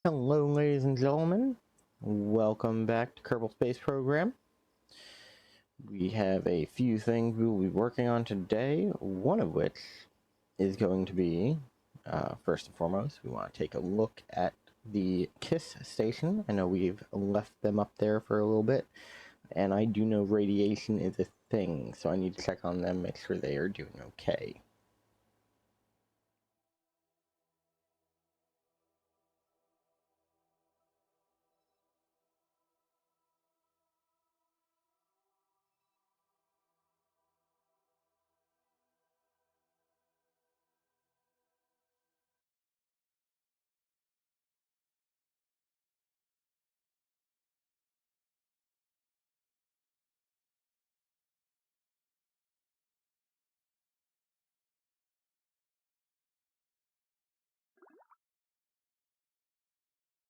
Hello, ladies and gentlemen. Welcome back to Kerbal Space Program. We have a few things we will be working on today, one of which is going to be, first and foremost, we want to take a look at the KISS station. I know we've left them up there for a little bit, and I do know radiation is a thing, so I need to check on them, make sure they are doing okay.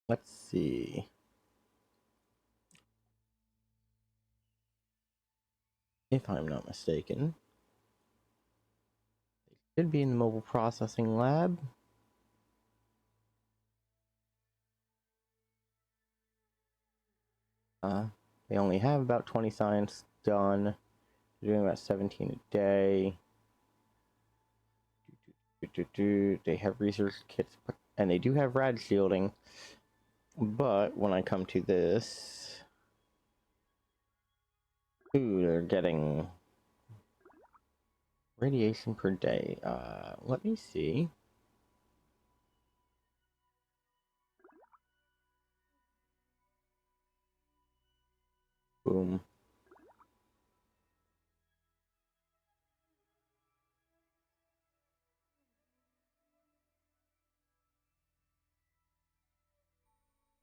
Let's see. If I'm not mistaken, they should be in the mobile processing lab. They only have about 20 science done. They're doing about 17 a day. They have research kits, and they do have rad shielding. But when I come to this, they're getting radiation per day. Let me see. Boom.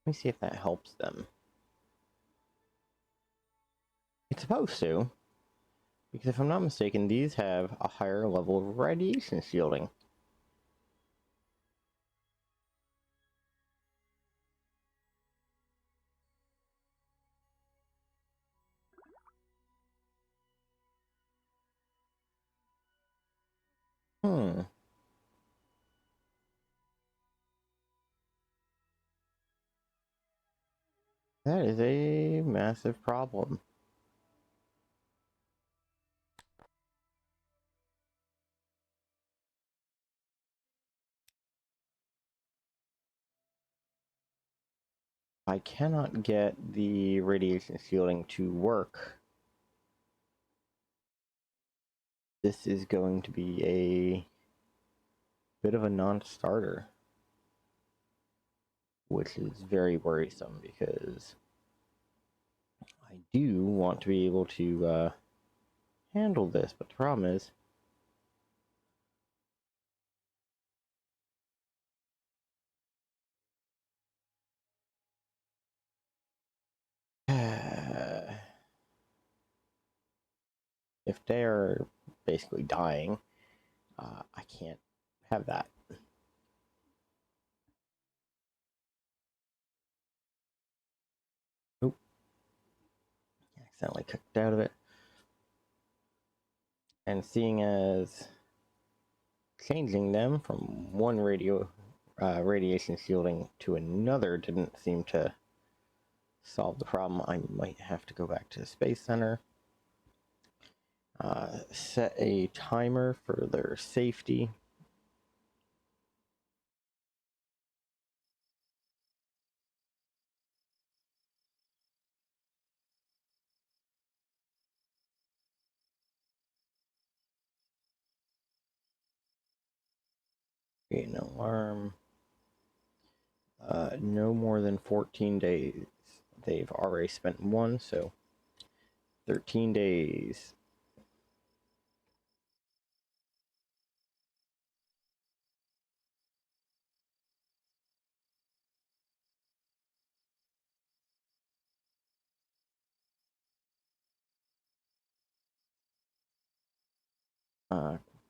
Let me see if that helps them. It's supposed to, because if I'm not mistaken, these have a higher level of radiation shielding. Hmm. That is a massive problem. I cannot get the radiation shielding to work. This is going to be a bit of a non-starter, which is very worrisome because I do want to be able to handle this, but the problem is if they are basically dying, I can't have that. Oop. Accidentally kicked out of it. And seeing as changing them from one radiation shielding to another didn't seem to solve the problem, I might have to go back to the Space Center. Set a timer for their safety. Create an alarm. No more than 14 days. They've already spent one, so 13 days.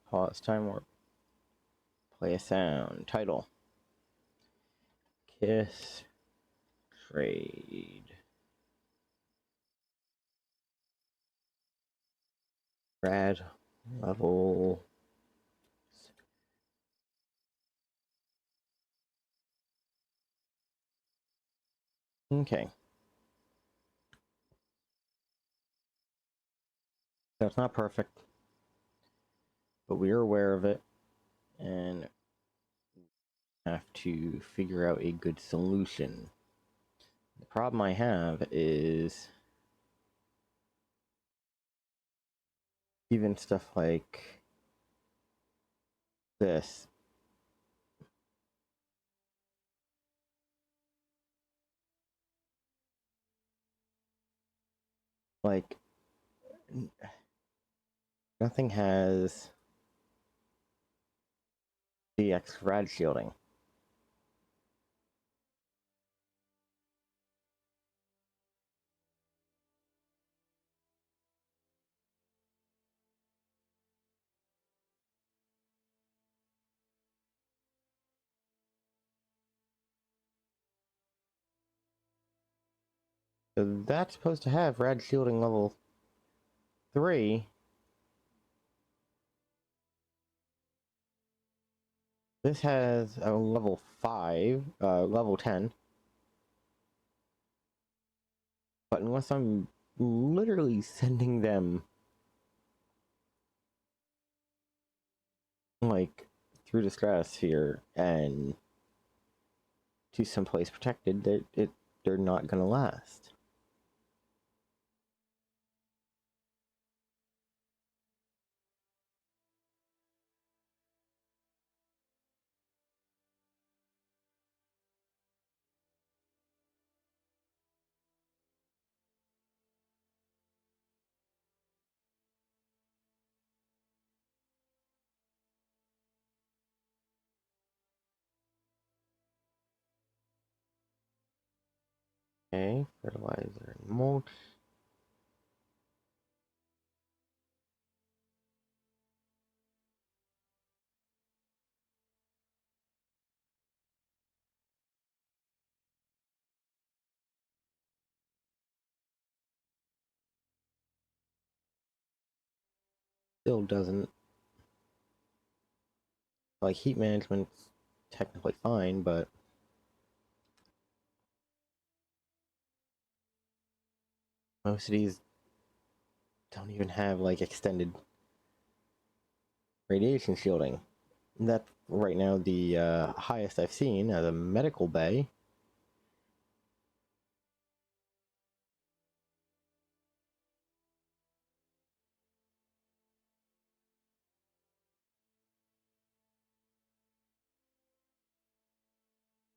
Pause time warp. Play a sound. Title. Kiss. Trade. Rad. Level. Okay. That's not perfect, but we are aware of it, and have to figure out a good solution. The problem I have is even stuff like this. Like, nothing has DX rad shielding. So that's supposed to have rad shielding level 3. This has a level 5, level 10. But unless I'm literally sending them, like, through the stratosphere and to someplace protected, they're not gonna last. Okay, fertilizer and mulch. Still doesn't. Like, heat management's technically fine, but most of these don't even have, like, extended radiation shielding. That's right now the highest I've seen as a medical bay.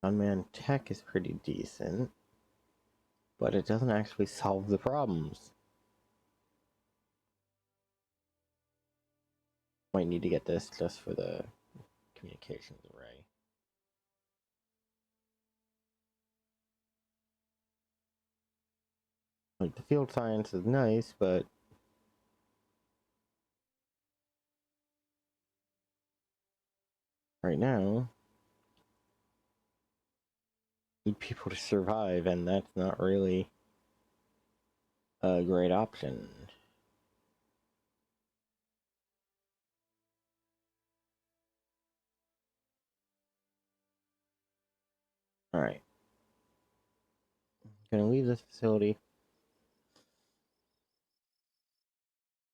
Unmanned tech is pretty decent, but it doesn't actually solve the problems. Might need to get this just for the communications array. Like, the field science is nice, but right now, need people to survive, and that's not really a great option. Alright. Gonna leave this facility.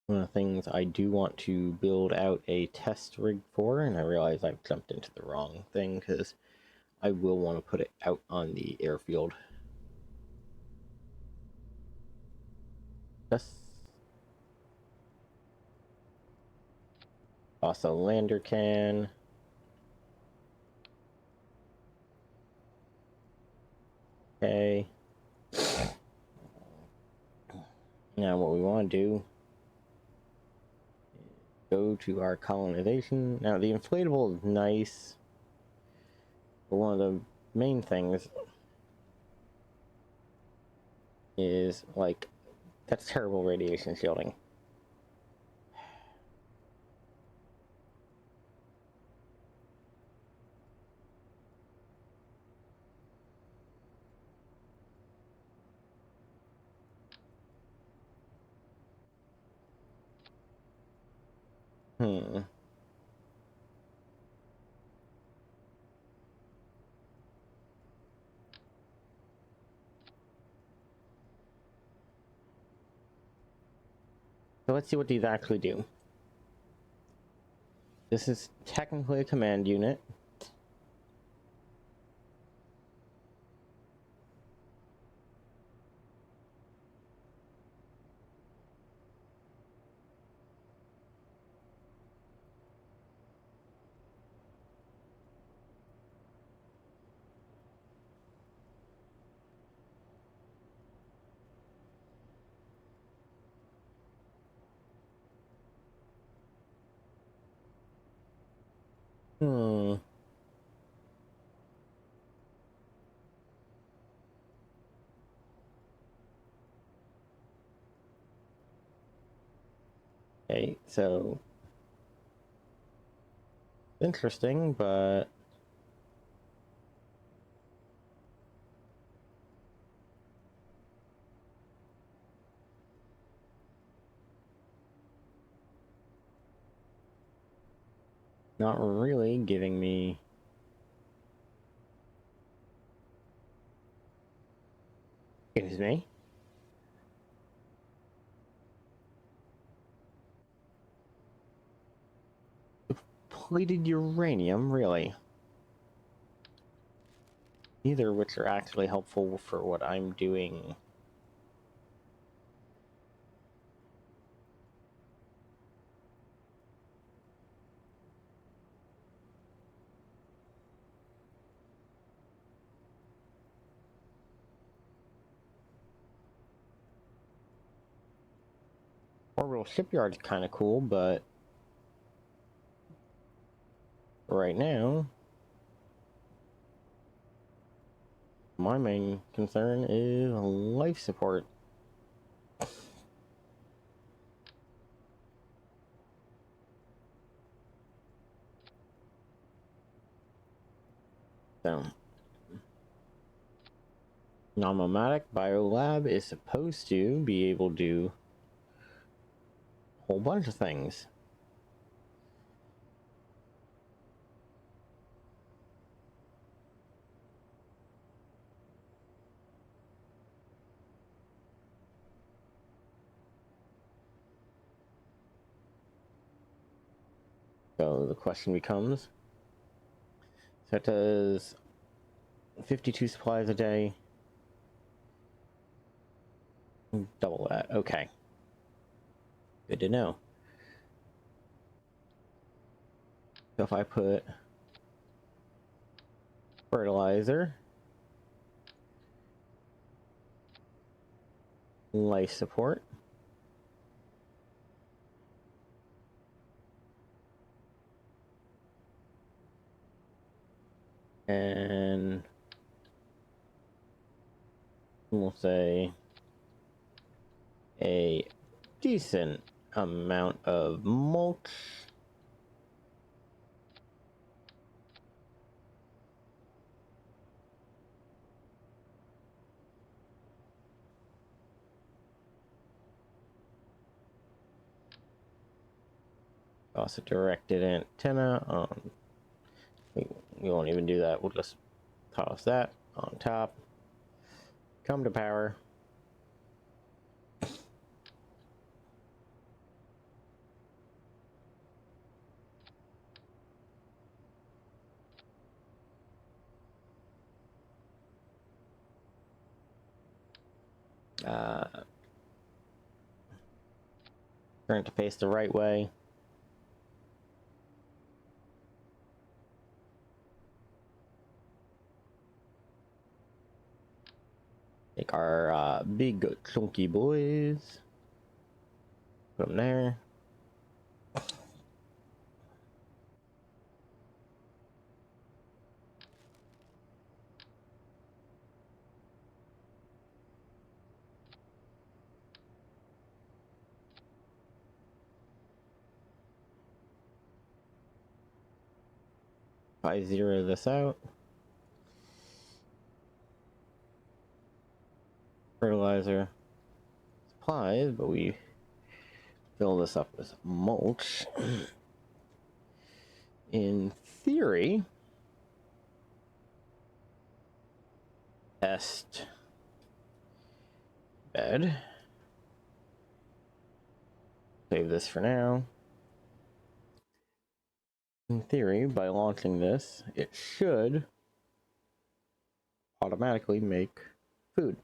One of the things I do want to build out a test rig for, and I realize I've jumped into the wrong thing, because I will want to put it out on the airfield. Yes. Also, lander can. Okay. Now what we want to do is go to our colonization. Now the inflatable is nice, but one of the main things is, like, that's terrible radiation shielding. Hmm. So let's see what these actually do. This is technically a command unit. Hmm. Okay, so interesting, but not really giving me. Excuse me. Depleted uranium, really. Neither of which are actually helpful for what I'm doing. Orbital shipyard's kind of cool, but right now, my main concern is life support. So, non-nomadic biolab is supposed to be able to do a whole bunch of things. So the question becomes, so it does 52 supplies a day. Double that. Okay. Good to know. So if I put fertilizer, life support, and we'll say a decent amount of mulch, also directed antenna on. We won't even do that. We'll just toss that on top. Come to power. Turn it to face the right way. Take our big chunky boys. Put them there. If I zero this out, fertilizer supplies, but we fill this up with mulch. In theory, test bed. Save this for now. In theory, by launching this, it should automatically make food.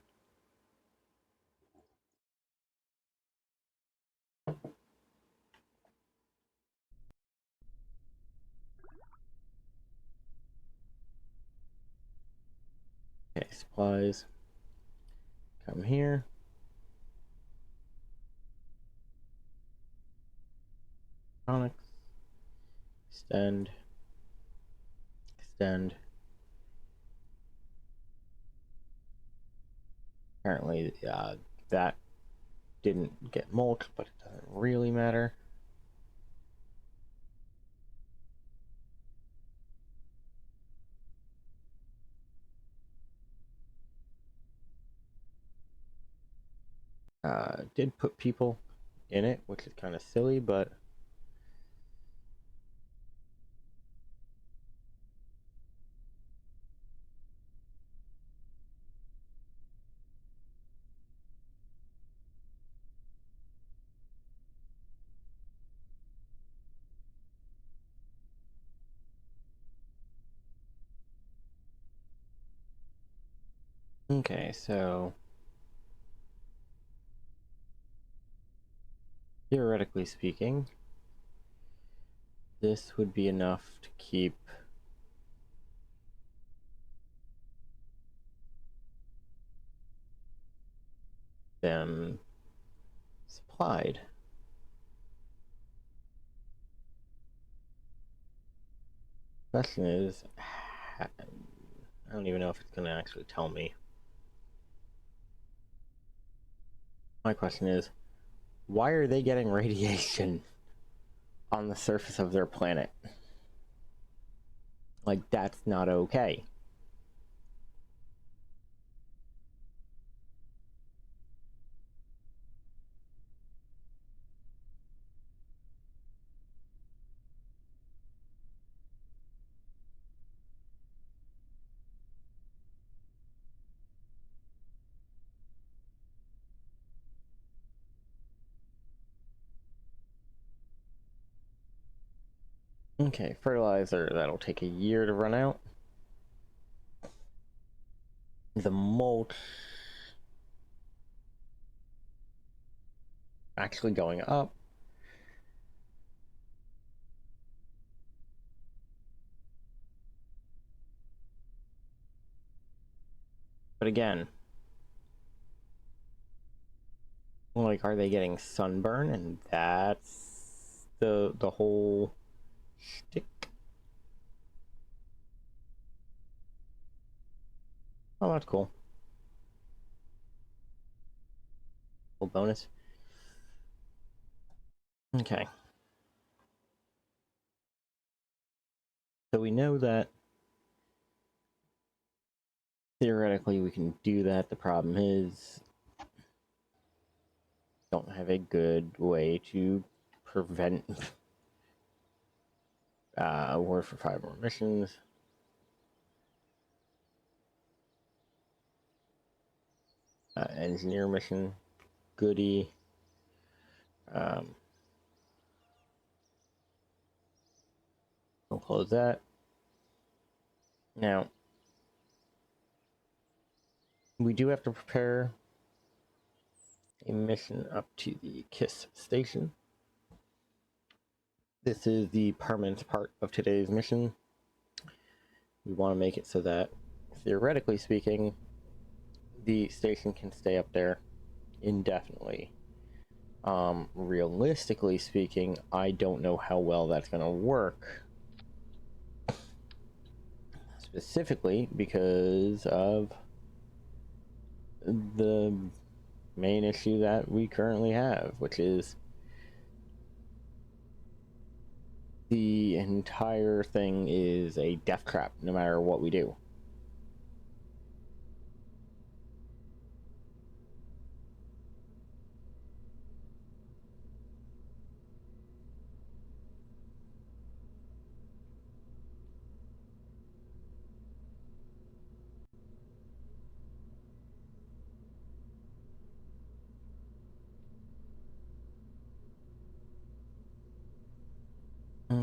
Okay, supplies. Come here. Electronics. Extend. Extend. Apparently, that didn't get mulch, but it doesn't really matter. Did put people in it, which is kind of silly, but okay, so theoretically speaking, this would be enough to keep them supplied. Question is, I don't even know if it's going to actually tell me. My question is, why are they getting radiation on the surface of their planet? Like, that's not okay. Okay, fertilizer, that'll take a year to run out. The mulch actually going up. But again, like, are they getting sunburn? And that's the whole shtick. Oh, that's cool. Little bonus. Okay. So we know that theoretically we can do that. The problem is don't have a good way to prevent award for 5 more missions. Engineer mission, goody. We'll close that. Now, we do have to prepare a mission up to the KISS station. This is the permanence part of today's mission. We want to make it so that, theoretically speaking, the station can stay up there indefinitely. Realistically speaking, I don't know how well that's going to work. Specifically because of the main issue that we currently have, which is the entire thing is a death trap no matter what we do.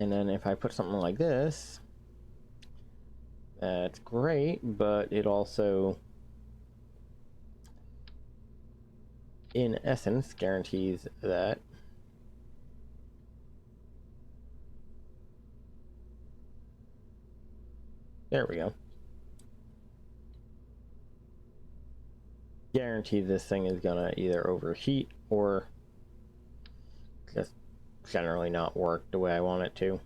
And then if I put something like this, that's great, but it also, in essence, guarantees that there we go. Guarantee this thing is gonna either overheat or just generally not work the way I want it to.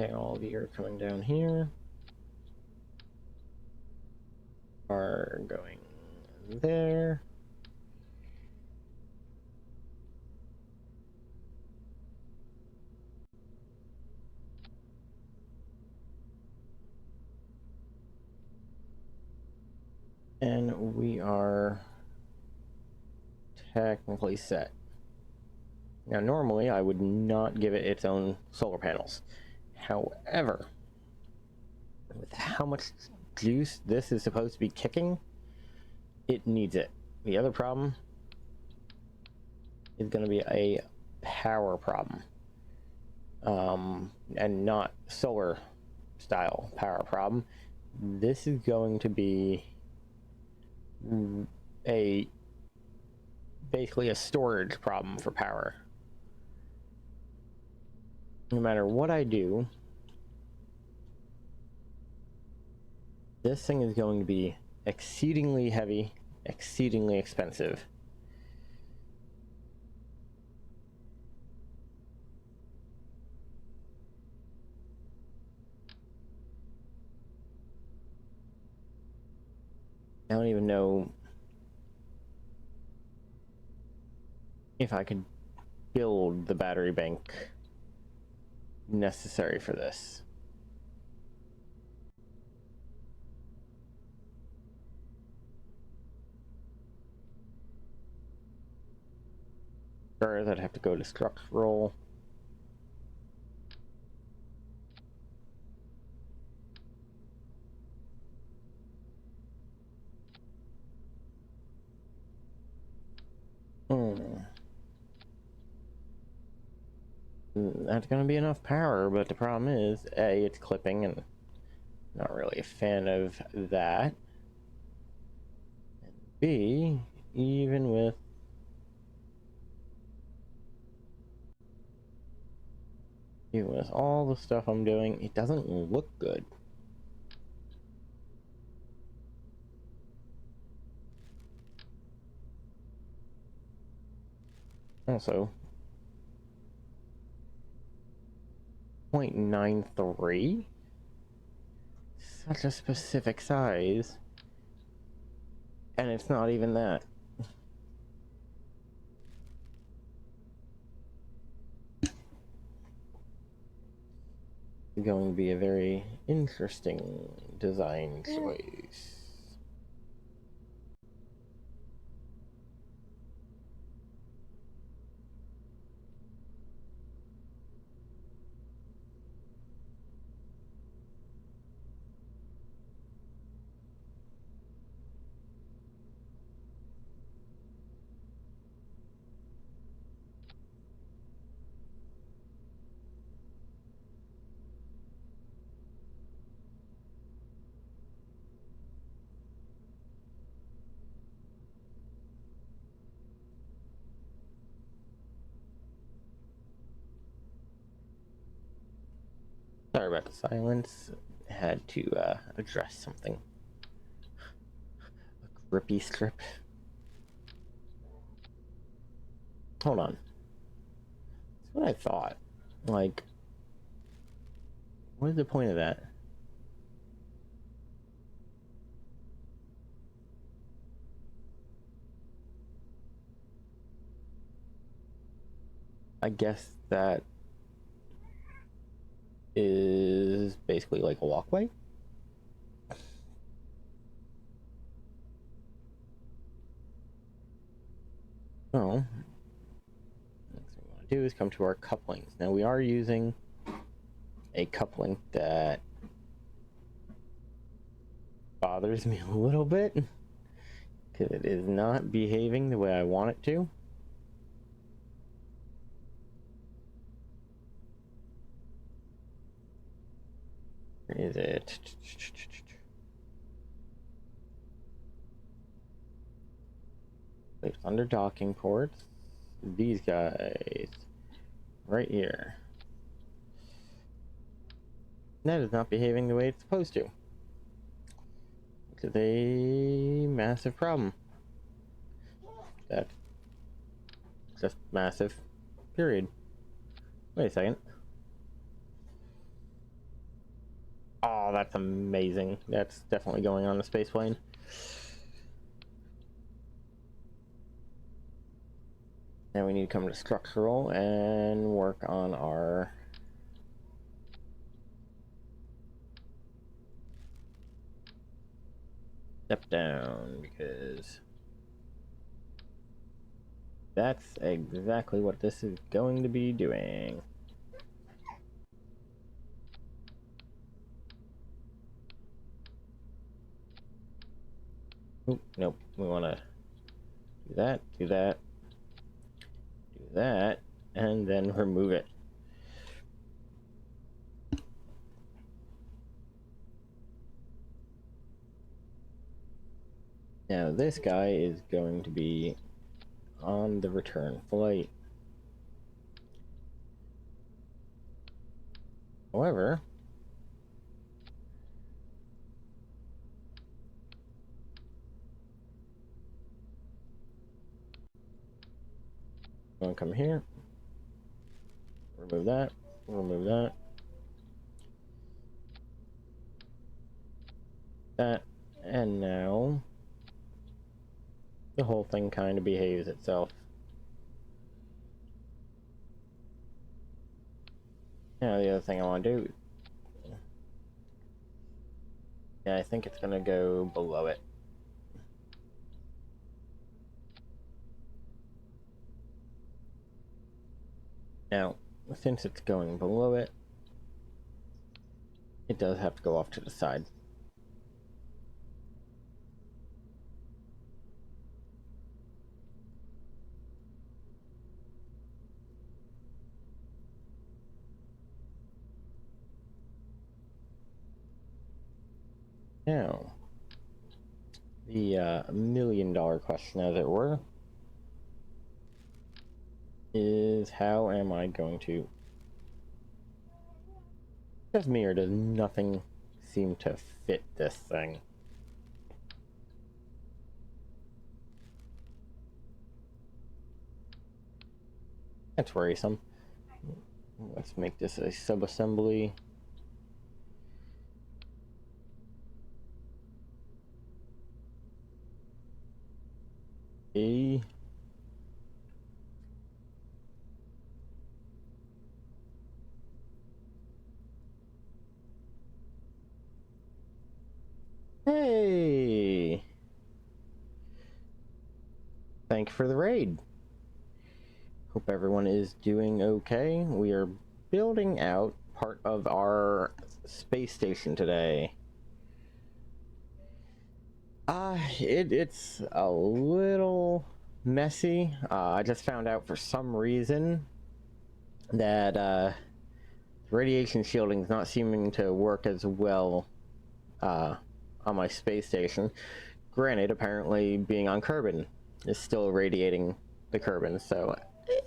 Okay, all of you are coming down here. Are going there. And we are technically set. Now, normally I would not give it its own solar panels. However, with how much juice this is supposed to be kicking, it needs it. The other problem is going to be a power problem, and not solar style power problem. This is going to be a basically a storage problem for power. No matter what I do, this thing is going to be exceedingly heavy, exceedingly expensive. I don't even know if I could build the battery bank necessary for this. First, I'd have to go to structural. That's gonna be enough power, but the problem is, A, it's clipping, and not really a fan of that. And B, even with all the stuff I'm doing, it doesn't look good. Also, 0.93? Such a specific size. And it's not even that. It's going to be a very interesting design choice. Sorry about the silence. Had to address something. A grippy strip. Hold on. That's what I thought. Like, what is the point of that? I guess that is basically like a walkway. So, next thing we want to do is come to our couplings. Now we are using a coupling that bothers me a little bit because it is not behaving the way I want it to. Where is it? It's under docking ports. These guys right here. That is not behaving the way it's supposed to. It's a massive problem. That's just massive. Period. Wait a second. Oh, that's amazing. That's definitely going on the space plane. Now we need to come to structural and work on our step down, because that's exactly what this is going to be doing. Oop, nope, we want to do that, do that, do that, and then remove it. Now this guy is going to be on the return flight. However, I'm going to come here, remove that, remove that, that, and now the whole thing kind of behaves itself. Now the other thing I want to do, yeah, I think it's going to go below it. Now, since it's going below it, it does have to go off to the side. Now, the $1 million question, as it were, is how am I going to... Does me or does nothing seem to fit this thing? That's worrisome. Let's make this a sub-assembly. Hey, thank you for the raid. Hope everyone is doing okay. We are building out part of our space station today. It's a little messy. I just found out for some reason that radiation shielding is not seeming to work as well on my space station. Granted, apparently being on Kerbin is still radiating the Kerbin, so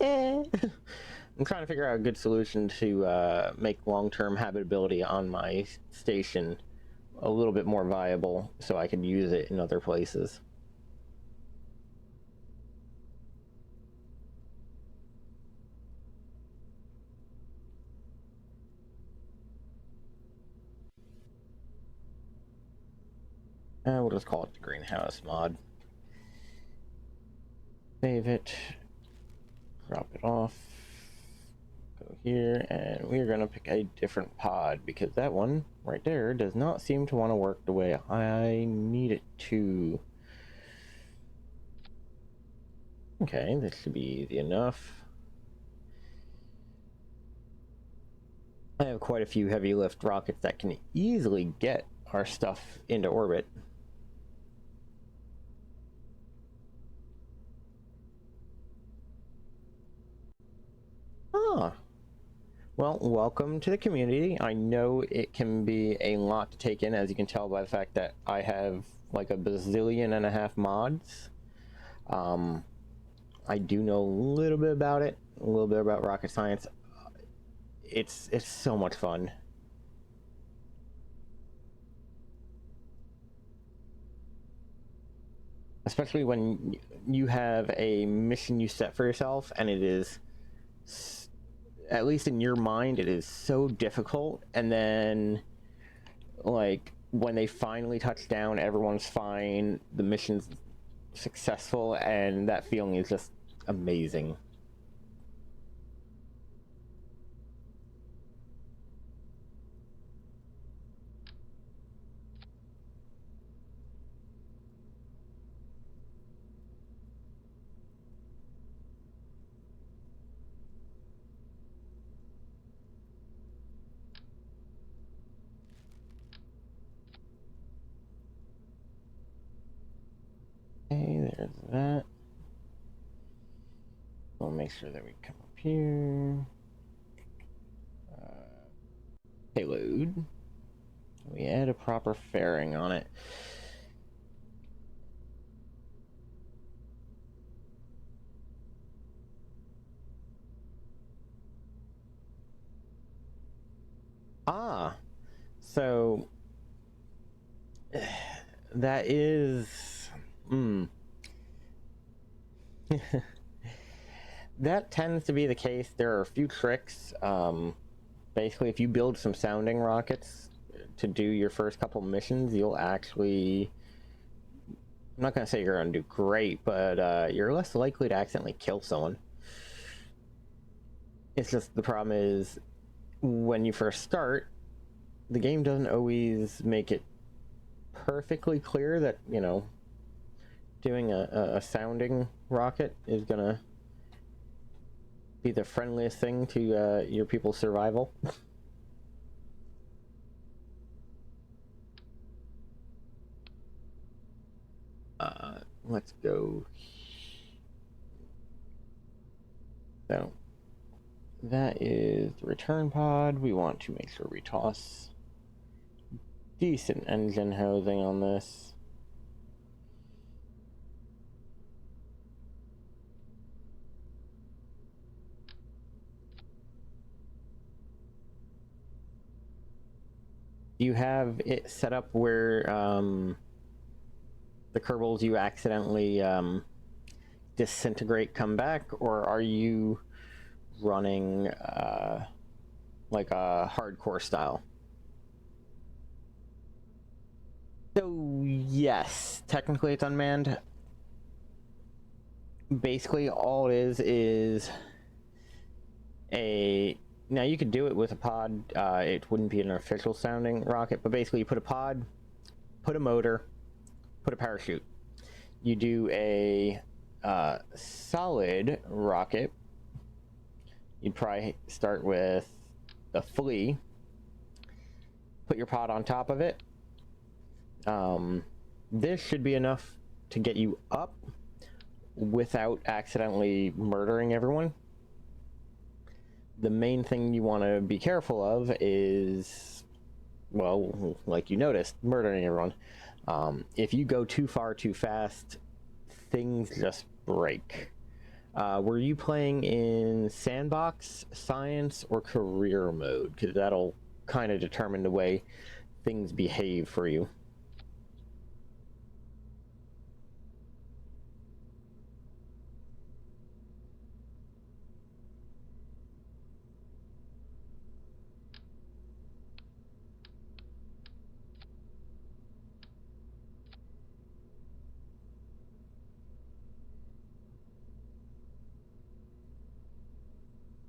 I'm trying to figure out a good solution to make long-term habitability on my station a little bit more viable so I could use it in other places. We'll just call it the greenhouse mod. Save it. Drop it off. Go here, and we're gonna pick a different pod because that one right there does not seem to want to work the way I need it to. Okay, this should be easy enough. I have quite a few heavy lift rockets that can easily get our stuff into orbit. Ah, well, welcome to the community. I know it can be a lot to take in, as you can tell by the fact that I have like a bazillion and a half mods. I do know a little bit about it, a little bit about rocket science. It's so much fun. Especially when you have a mission you set for yourself and it is, at least in your mind, it is so difficult, and then like when they finally touch down, everyone's fine, the mission's successful, and that feeling is just amazing. Okay, there's that. We'll make sure that we come up here. Payload. We add a proper fairing on it. Ah, so that is, that tends to be the case. There are a few tricks. Basically, if you build some sounding rockets to do your first couple missions, you'll actually, I'm not going to say you're going to do great, but you're less likely to accidentally kill someone. It's just the problem is when you first start, the game doesn't always make it perfectly clear that, you know, doing a sounding rocket is going to be the friendliest thing to your people's survival. Let's go. So that is the return pod. We want to make sure we toss decent engine housing on this. You have it set up where the Kerbals you accidentally disintegrate come back, or are you running like a hardcore style? So yes, technically it's unmanned. Basically all it is a, now you could do it with a pod. It wouldn't be an official sounding rocket, but basically you put a pod, put a motor, put a parachute. You do a solid rocket. You'd probably start with a flea, put your pod on top of it. This should be enough to get you up without accidentally murdering everyone. The main thing you want to be careful of is, well, like you noticed, murdering everyone. If you go too far too fast, things just break. Were you playing in sandbox, science, or career mode? Because that'll kind of determine the way things behave for you.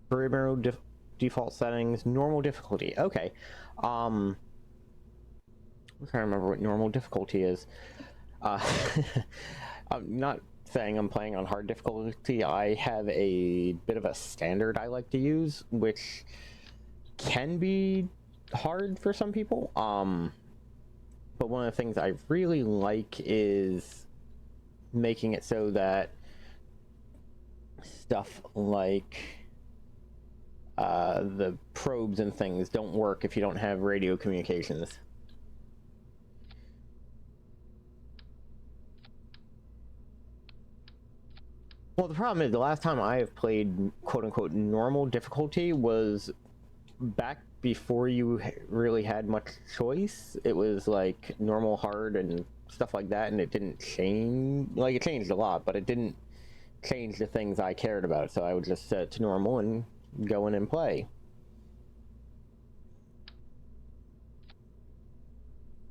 Career mode default settings, normal difficulty. Okay. I'm trying to remember what normal difficulty is. Uh, I'm not saying I'm playing on hard difficulty. I have a bit of a standard I like to use, which can be hard for some people. But one of the things I really like is making it so that stuff like the probes and things don't work if you don't have radio communications. Well, the problem is the last time I have played quote-unquote normal difficulty was back before you really had much choice. It was like normal, hard, and stuff like that, and it didn't change. Like, it changed a lot, but it didn't change the things I cared about, so I would just set it to normal and go in and play.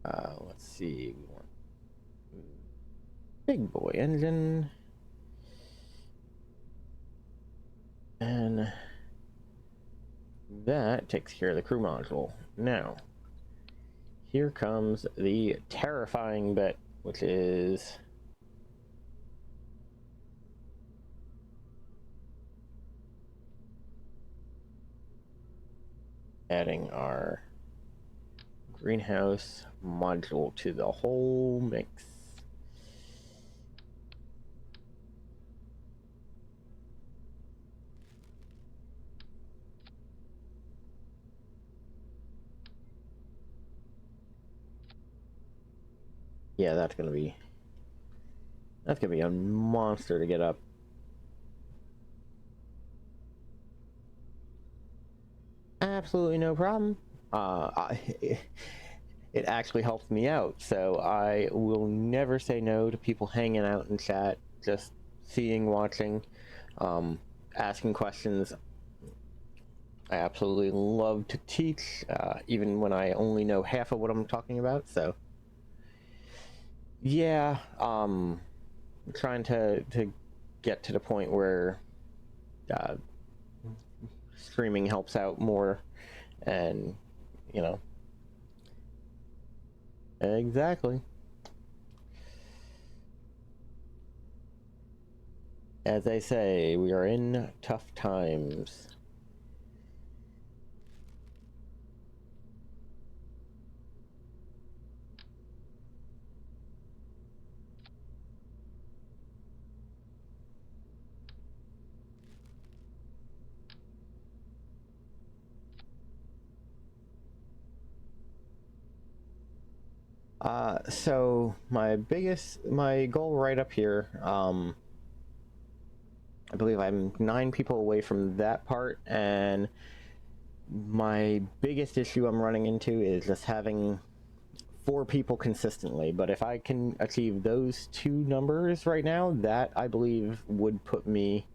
Let's see. We want big boy engine. And that takes care of the crew module. Now, here comes the terrifying bit, which is adding our greenhouse module to the whole mix. Yeah, that's gonna be a monster to get up. Absolutely no problem. It actually helps me out, so I will never say no to people hanging out in chat, just seeing, watching, asking questions. I absolutely love to teach, even when I only know half of what I'm talking about, so yeah, I'm trying to get to the point where streaming helps out more, and you know, exactly. As I say, we are in tough times. So my goal right up here, I believe I'm 9 people away from that part, and my biggest issue I'm running into is just having 4 people consistently. But if I can achieve those 2 numbers right now, that I believe would put me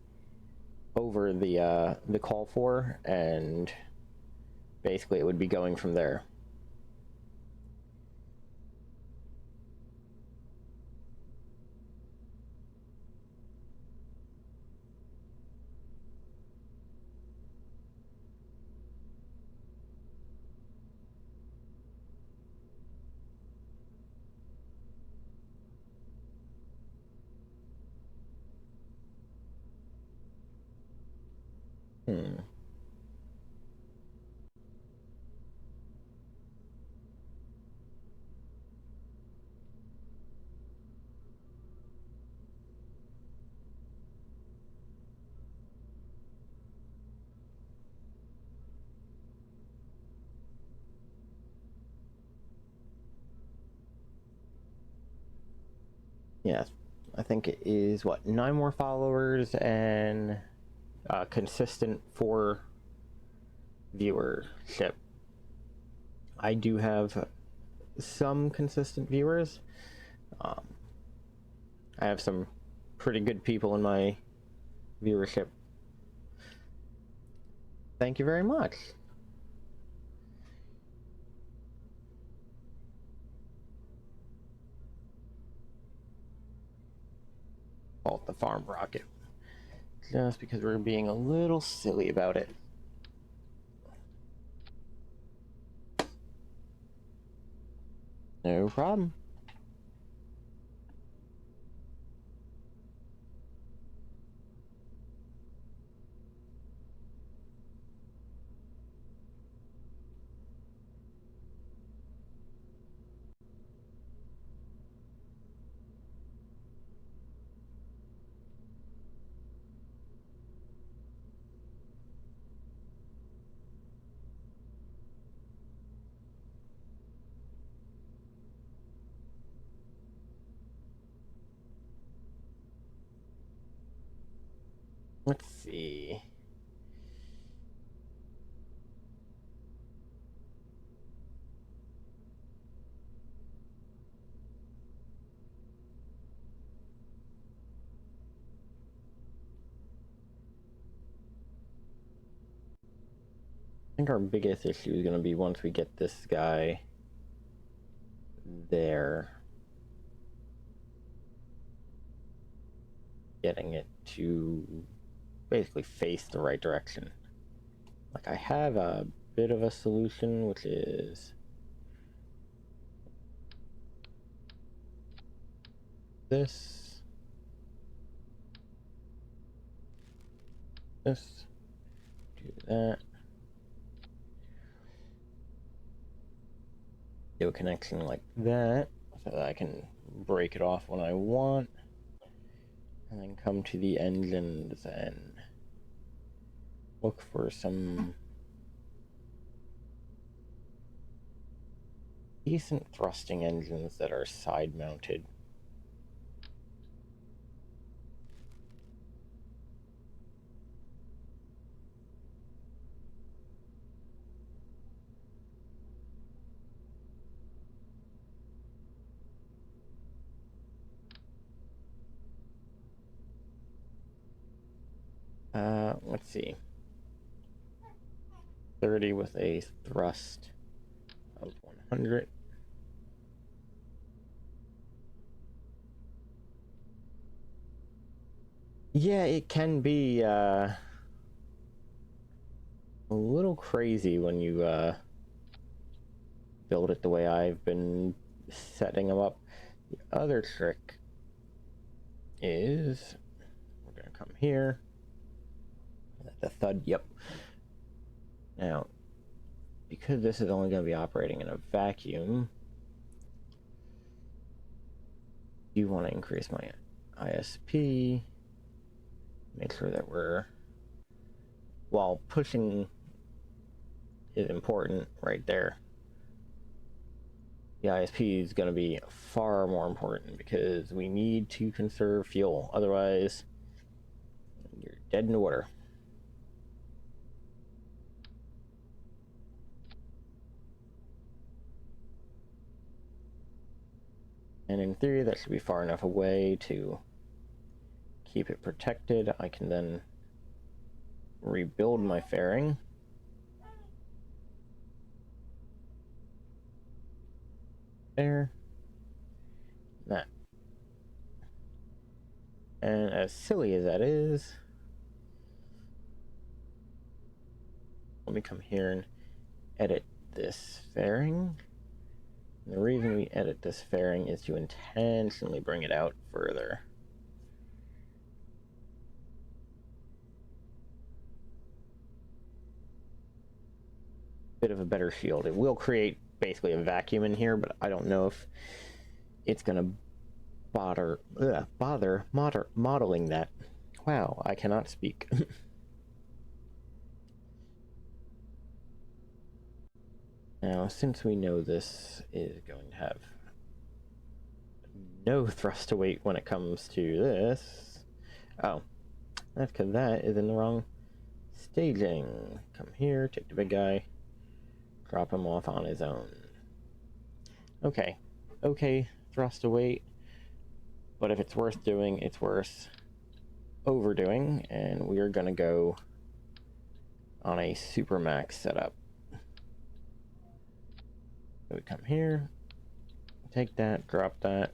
over the call for, and basically it would be going from there. Hmm. Yes, I think it is what, 9 more followers and consistent 4 viewership. I do have some consistent viewers. Um, I have some pretty good people in my viewership. Thank you very much. Call it the farm rocket. Just because we're being a little silly about it. No problem. Let's see. I think our biggest issue is going to be once we get this guy there, getting it to basically face the right direction. Like, I have a bit of a solution, which is this, do that, do a connection like that, so that I can break it off when I want, and then come to the engines and look for some decent thrusting engines that are side mounted. Let's see. 30 with a thrust of 100. Yeah, it can be a little crazy when you build it the way I've been setting them up. The other trick is we're going to come here. The thud, yep. Now, because this is only going to be operating in a vacuum, you want to increase my ISP. Make sure that we're, while pushing is important right there, the ISP is going to be far more important because we need to conserve fuel. Otherwise, you're dead in the water. And in theory, that should be far enough away to keep it protected. I can then rebuild my fairing. There. That. And as silly as that is, let me come here and edit this fairing. And the reason we edit this fairing is to intentionally bring it out further. Bit of a better shield. It will create basically a vacuum in here, but I don't know if it's gonna bother modeling that. Wow, I cannot speak. Now, since we know this is going to have no thrust to weight when it comes to this, oh, that's because that is in the wrong staging. Come here, take the big guy, drop him off on his own. Okay, thrust to weight, but if it's worth doing, it's worth overdoing, and we are gonna go on a supermax setup. So we come here, take that, drop that.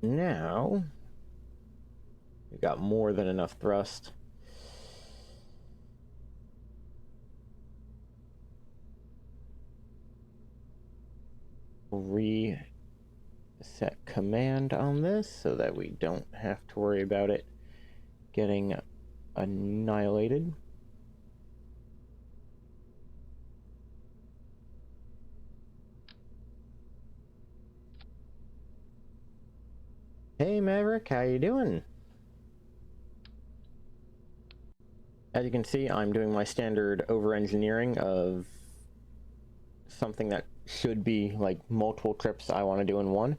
Now, we've got more than enough thrust reset command on this so that we don't have to worry about it getting annihilated. Hey Maverick, how you doing? As you can see, I'm doing my standard over-engineering of something that should be like multiple trips I want to do in one.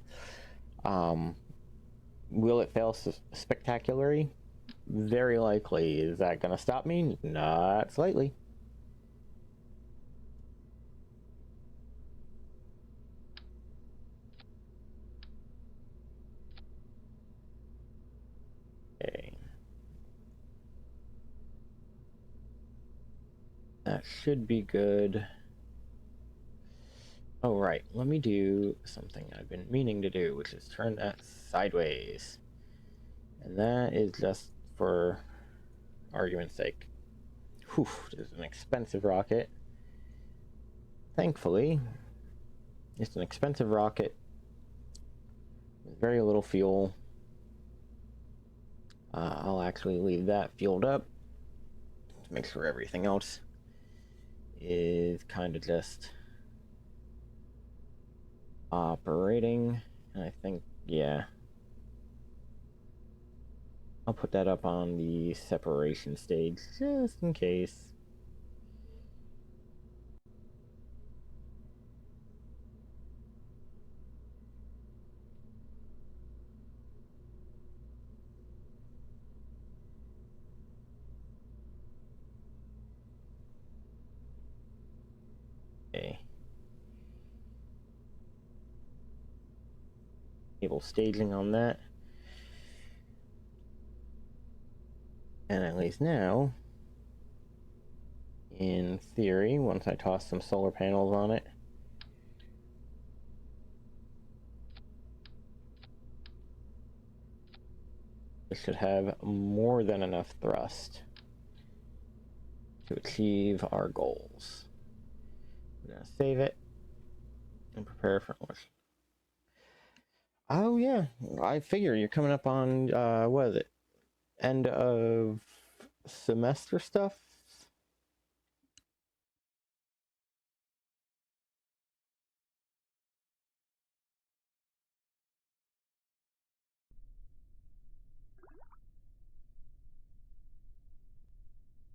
Will it fail spectacularly? Very likely. Is that going to stop me? Not slightly. Okay. That should be good. Oh, right. Let me do something I've been meaning to do, which is turn that sideways. And that is just for argument's sake. Whew, this is an expensive rocket. Thankfully, it's an expensive rocket with very little fuel. I'll actually leave that fueled up to make sure everything else is kind of just operating. And I think, yeah, I'll put that up on the separation stage just in case. Okay. Enable staging on that. And at least now, in theory, once I toss some solar panels on it, it should have more than enough thrust to achieve our goals. We're gonna save it and prepare for launch. Oh yeah, I figure you're coming up on what is it? End of semester stuff?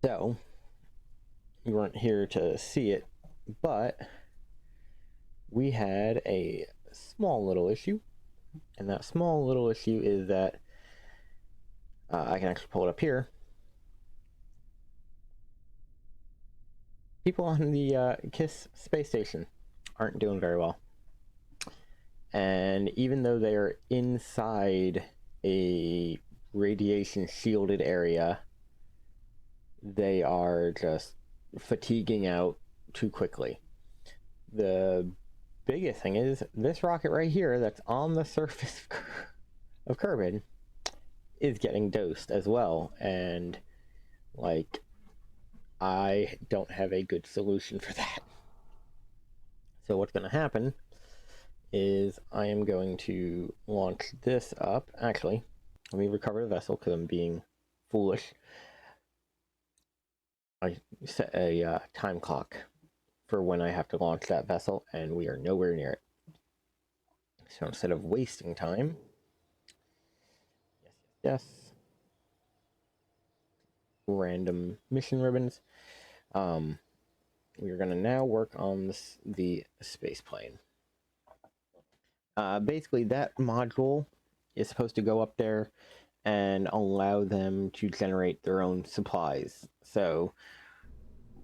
So, you weren't here to see it, but we had a small little issue. And that small little issue is that I can actually pull it up here. People on the KISS space station aren't doing very well. And even though they are inside a radiation shielded area, they are just fatiguing out too quickly. The biggest thing is this rocket right here that's on the surface of Kerbin is getting dosed as well, and like I don't have a good solution for that. So what's going to happen is I am going to launch this up. Actually, let me recover the vessel because I'm being foolish. I set a time clock for when I have to launch that vessel, and we are nowhere near it. So instead of wasting time, yes, random mission ribbons, we are going to now work on the space plane. Basically, that module is supposed to go up there and allow them to generate their own supplies. So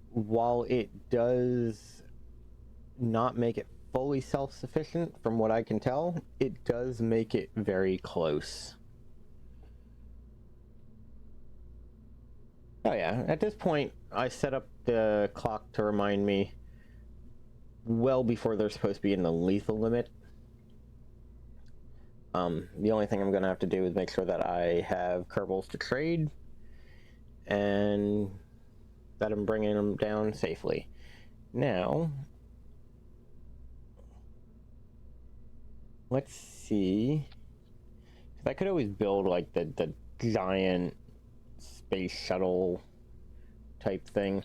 while it does not make it fully self-sufficient, from what I can tell, it does make it very close. Oh yeah, at this point, I set up the clock to remind me well before they're supposed to be in the lethal limit. The only thing I'm going to have to do is make sure that I have Kerbals to trade and that I'm bringing them down safely. Now, let's see. Because I could always build like the giant space shuttle type thing.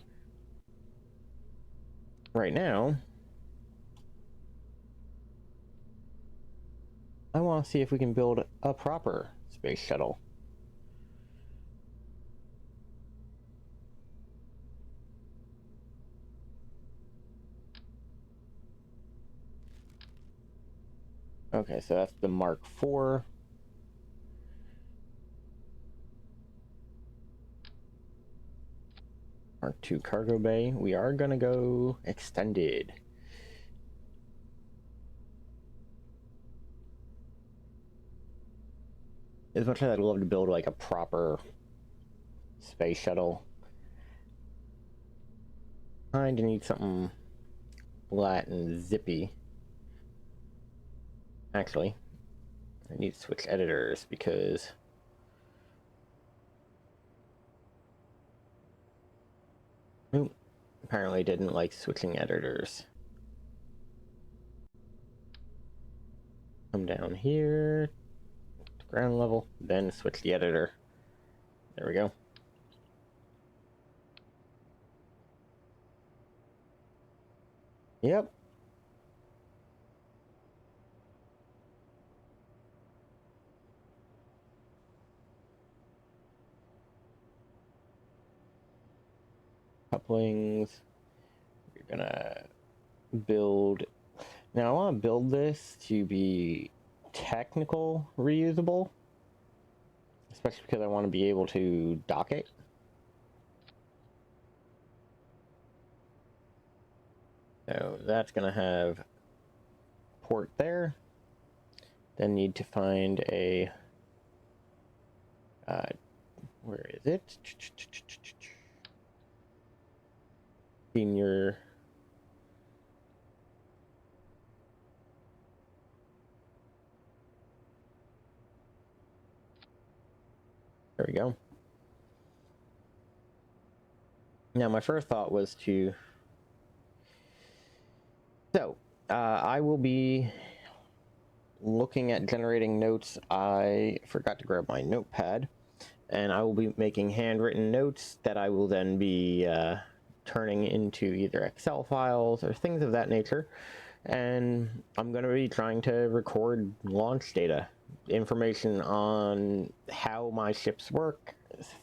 Right now, I want to see if we can build a proper space shuttle. Okay, so that's the Mark IV. Mark II cargo bay. We are gonna go extended. As much as I'd love to build like a proper space shuttle, I kinda need something flat and zippy. Actually, I need to switch editors because apparently didn't like switching editors. Come down here to ground level, then switch the editor. There we go. Yep. Couplings. We're gonna build. Now I want to build this to be technical reusable, especially because I want to be able to dock it. So that's gonna have port there. Then need to find a where is it? Senior. There we go. Now my first thought was to. So I will be looking at generating notes. I forgot to grab my notepad, and I will be making handwritten notes that I will then be turning into either Excel files or things of that nature. And I'm going to be trying to record launch data, information on how my ships work,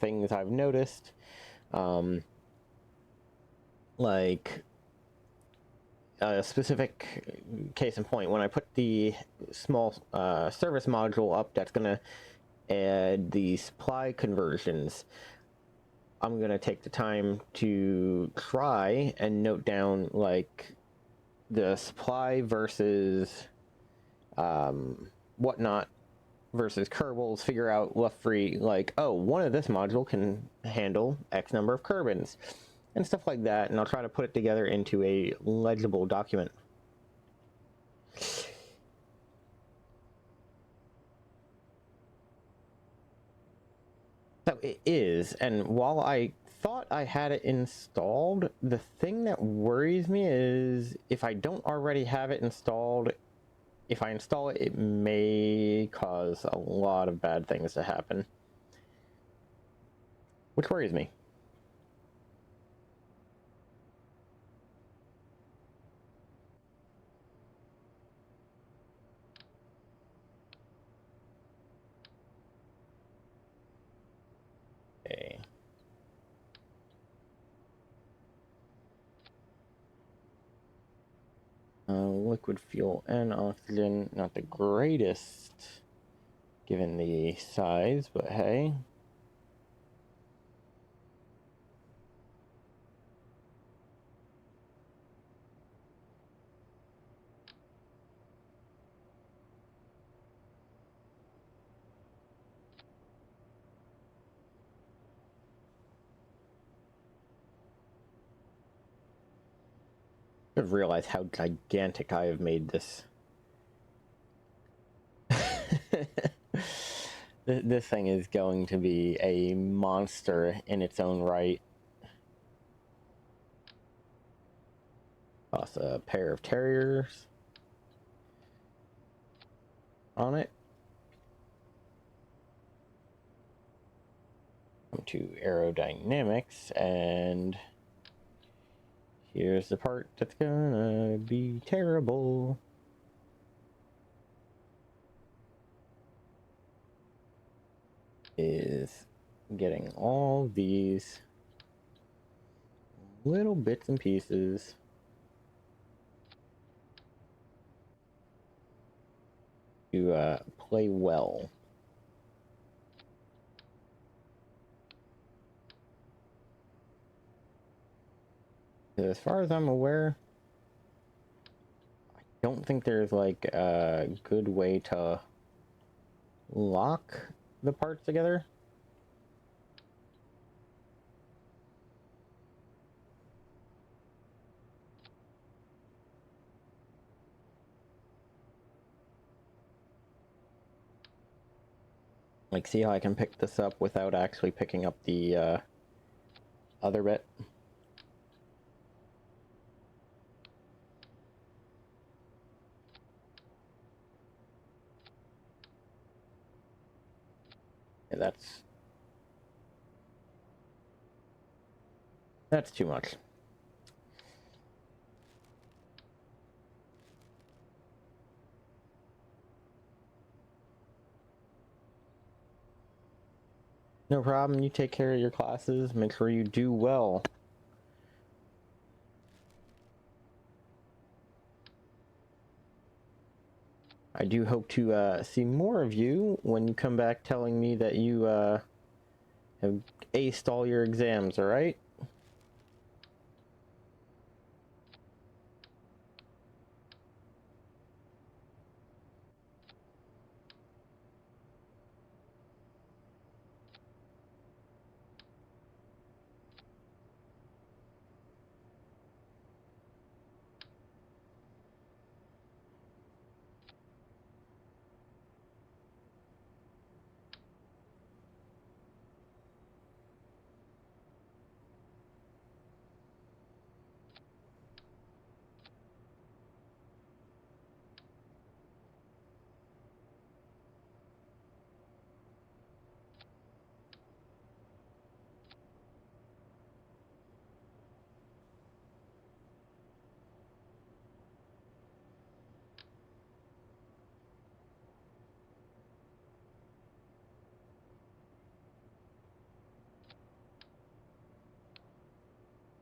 things I've noticed, like a specific case in point. When I put the small service module up that's going to add the supply conversions, I'm going to take the time to try and note down like the supply versus whatnot versus Kerbals, figure out left free, like, oh, one of this module can handle X number of Kerbins and stuff like that, and I'll try to put it together into a legible document. So it is, and while I thought I had it installed, the thing that worries me is if I don't already have it installed, if I install it, it may cause a lot of bad things to happen, which worries me. Okay. Liquid fuel and oxygen, not the greatest given the size, but hey. I've realized how gigantic I have made this. This thing is going to be a monster in its own right. Toss a pair of terriers. on it. Come to aerodynamics, and here's the part that's gonna be terrible. Is getting all these little bits and pieces to play well. As far as I'm aware, I don't think there's like a good way to lock the parts together. Like, see how I can pick this up without actually picking up the other bit? Yeah, that's too much. No problem, you take care of your classes, make sure you do well. I do hope to see more of you when you come back telling me that you have aced all your exams, alright?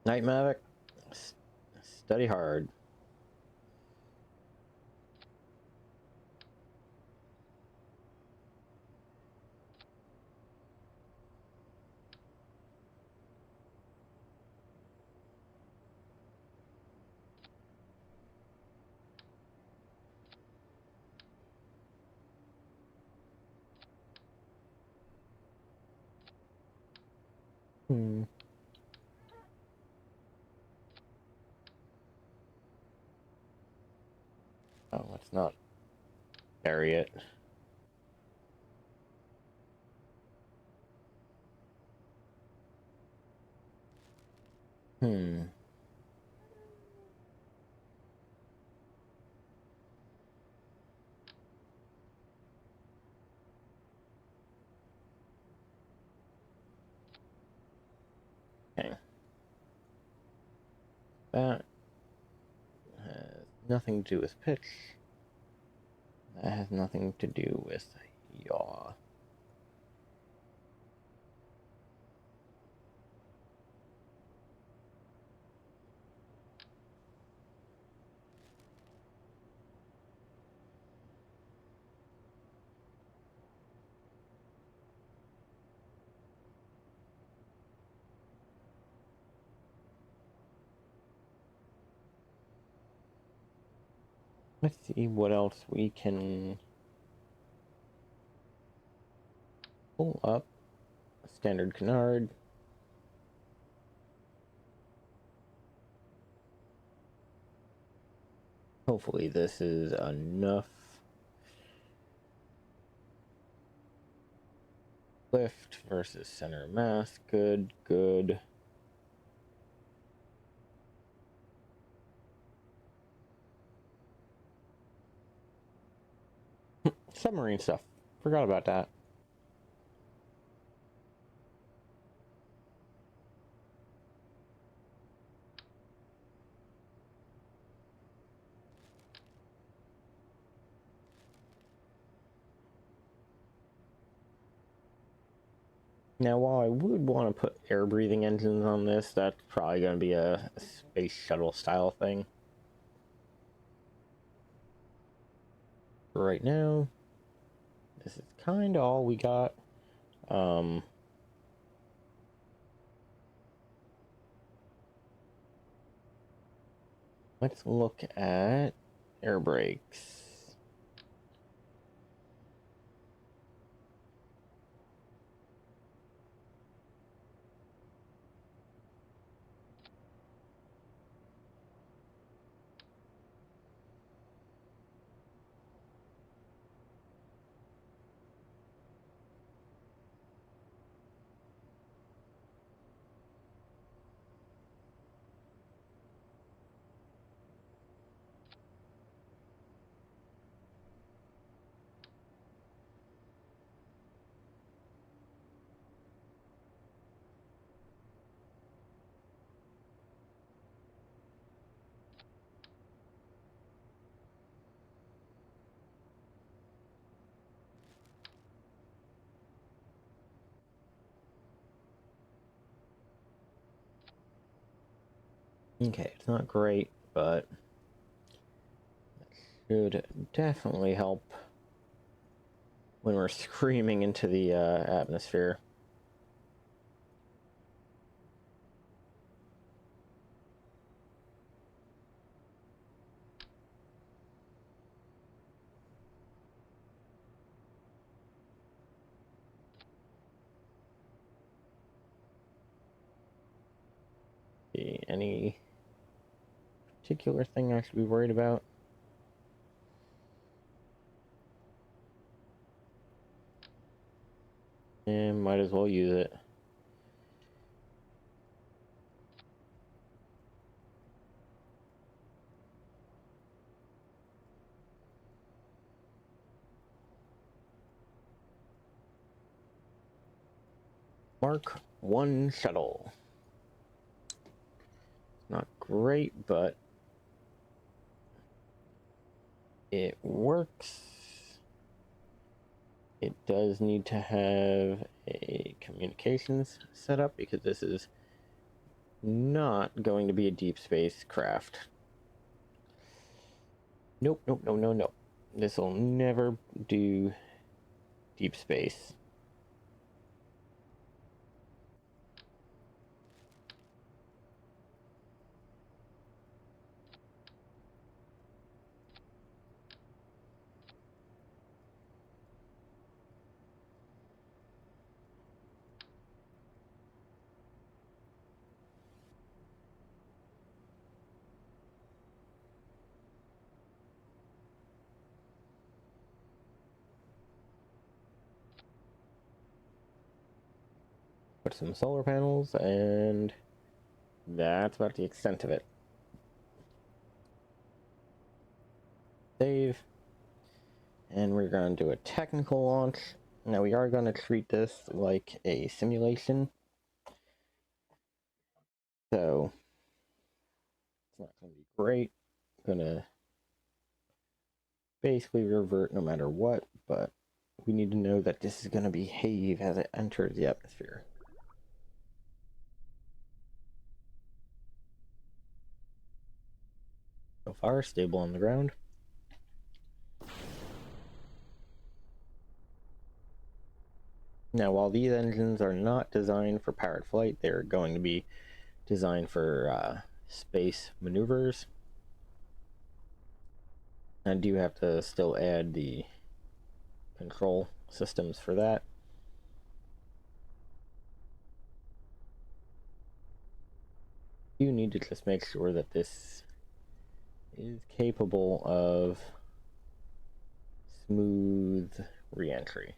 Night Mavic, study hard. Hmm. Oh, let's not bury it. Hmm. Okay. That has nothing to do with pitch. That has nothing to do with yaw. Let's see what else we can pull up. Standard canard. Hopefully this is enough. Lift versus center mass. Good, good. Submarine stuff. Forgot about that. Now, while I would want to put air-breathing engines on this, that's probably going to be a space shuttle style thing. For right now, this is kind of all we got. Let's look at air brakes. Okay, it's not great, but should definitely help when we're screaming into the atmosphere. Any particular thing I should be worried about? And might as well use it. Mark 1 shuttle. Not great, but it works. It does need to have a communications setup because this is not going to be a deep space craft. Nope, nope, no, no, no. This will never do deep space. Put some solar panels, and that's about the extent of it. Save. And we're going to do a technical launch. Now we are going to treat this like a simulation. So it's not going to be great. I'm going to basically revert no matter what, but we need to know that this is going to behave as it enters the atmosphere. So far, stable on the ground. Now, while these engines are not designed for powered flight, they're going to be designed for space maneuvers. I do have to still add the control systems for that. You need to just make sure that this is capable of smooth re-entry.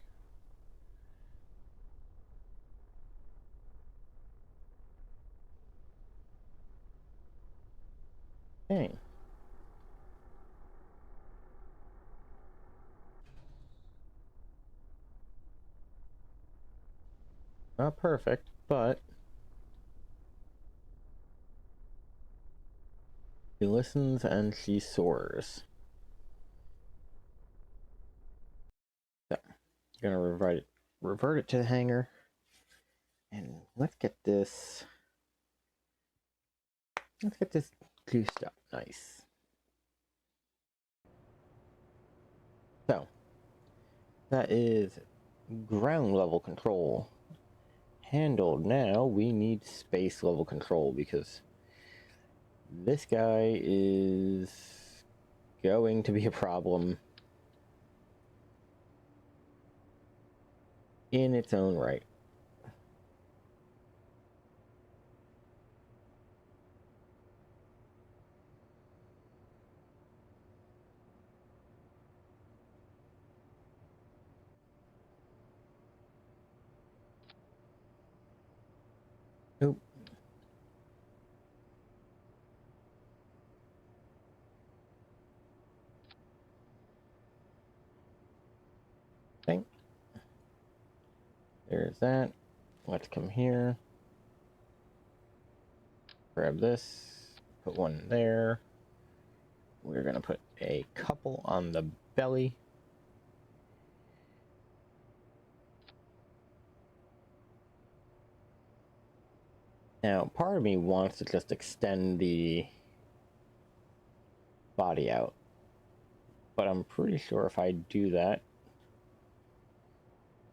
Okay. not perfect, but she listens and she soars. So, gonna revert it to the hangar, and let's get this juiced up nice. So that is ground level control handled. Now we need space level control because this guy is going to be a problem in its own right. Nope. Okay. There's that. Let's come here. Grab this. Put one there. We're gonna put a couple on the belly. Now, part of me wants to just extend the body out, but I'm pretty sure if I do that,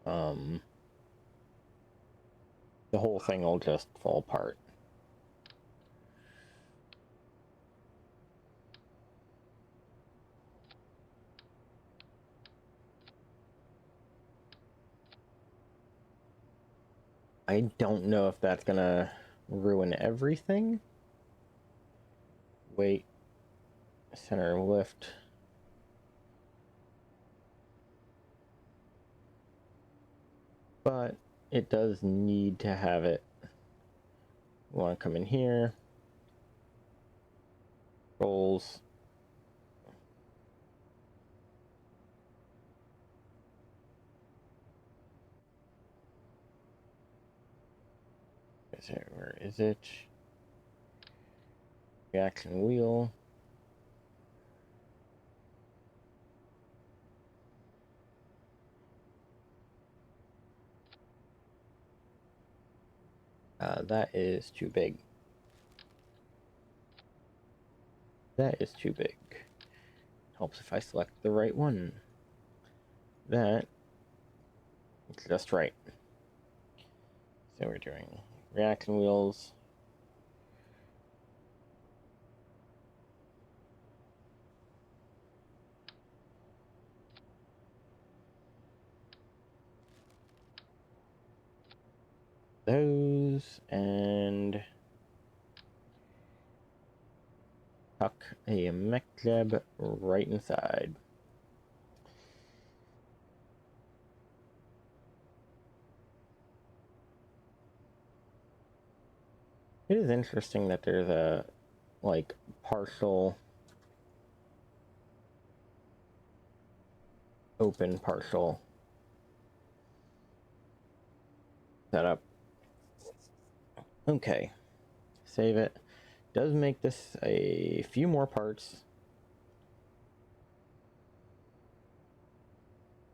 the whole thing will just fall apart. I don't know if that's gonna ruin everything. Wait. Center lift. But it does need to have it. We want to come in here. Rolls. Where is it? Reaction wheel. That is too big. That is too big. Helps if I select the right one. That is just right. So we're doing reaction wheels. Those and tuck a mech jab right inside. It is interesting that there's a like partial open partial setup. Okay, save it. Does make this a few more parts.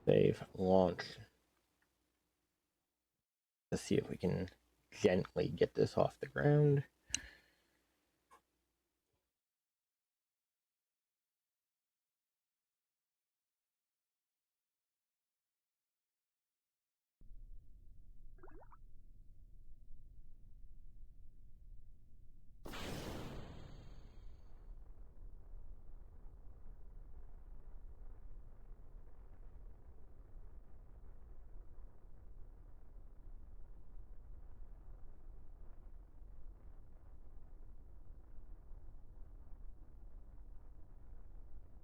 Save, launch. Let's see if we can gently get this off the ground.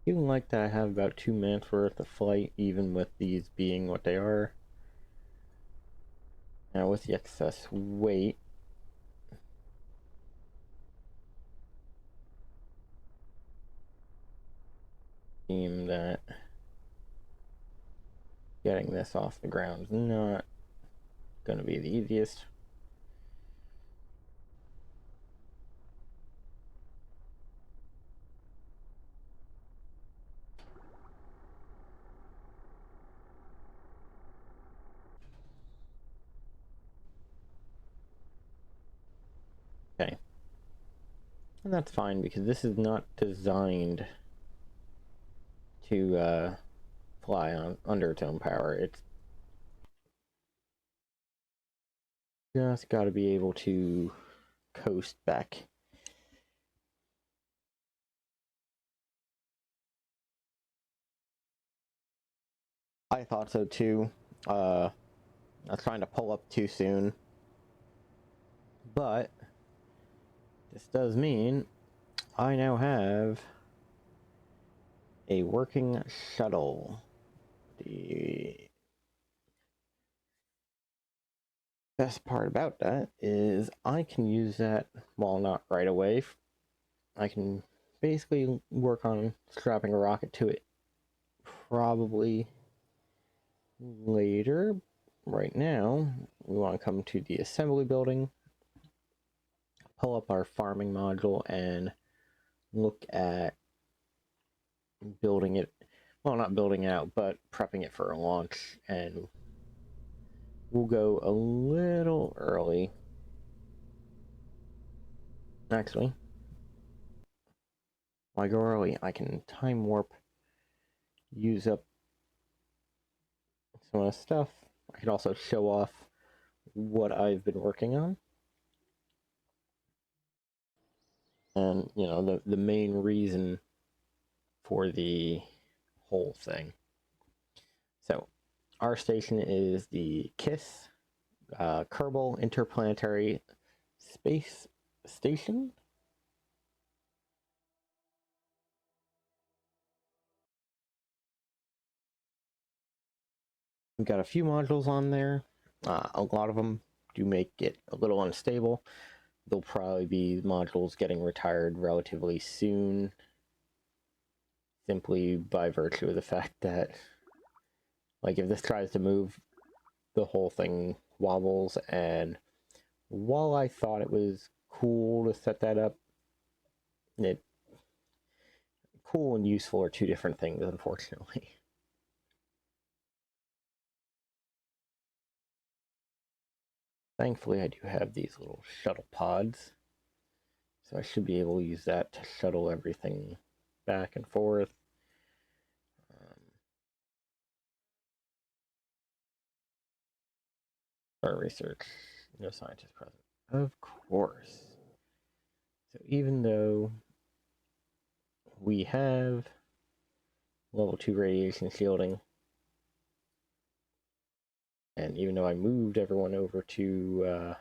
Even like that, I have about 2 minutes worth of flight, even with these being what they are. Now with the excess weight, seem that getting this off the ground is not going to be the easiest. Okay. And that's fine because this is not designed to fly on under its own power. It's just got to be able to coast back. I thought so too. I was trying to pull up too soon. But this does mean I now have a working shuttle. The best part about that is I can use that, well, not right away. I can basically work on strapping a rocket to it probably later. Right now, we want to come to the assembly building, pull up our farming module, and look at building it. Well, not building it out, but prepping it for a launch. And we'll go a little early. Actually, when I go early, I can time warp, use up some of the stuff. I can also show off what I've been working on. And, you know, the main reason for the whole thing. So, our station is the KISS, Kerbal Interplanetary Space Station. We've got a few modules on there. A lot of them do make it a little unstable. There'll probably be modules getting retired relatively soon, simply by virtue of the fact that, like, if this tries to move, the whole thing wobbles. And while I thought it was cool to set that up, cool and useful are two different things, unfortunately. Thankfully, I do have these little shuttle pods, so I should be able to use that to shuttle everything back and forth. Our research, no scientist present. Of course. So even though we have level 2 radiation shielding, and even though I moved everyone over to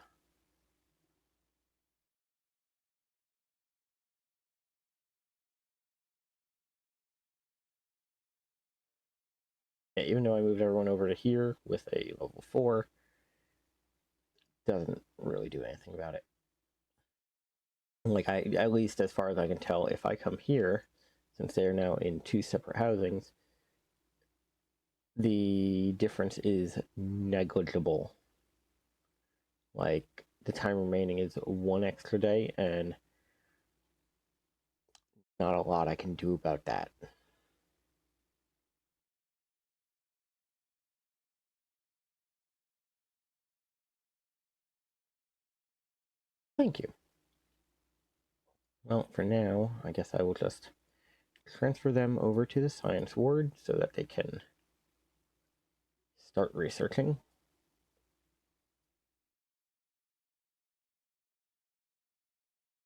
even though I moved everyone over to here with a level 4, doesn't really do anything about it. Like, at least as far as I can tell, if I come here, since they are now in 2 separate housings, the difference is negligible. Like, the time remaining is 1 extra day, and not a lot I can do about that. Thank you. Well, for now, I guess I will just transfer them over to the science ward so that they can start researching.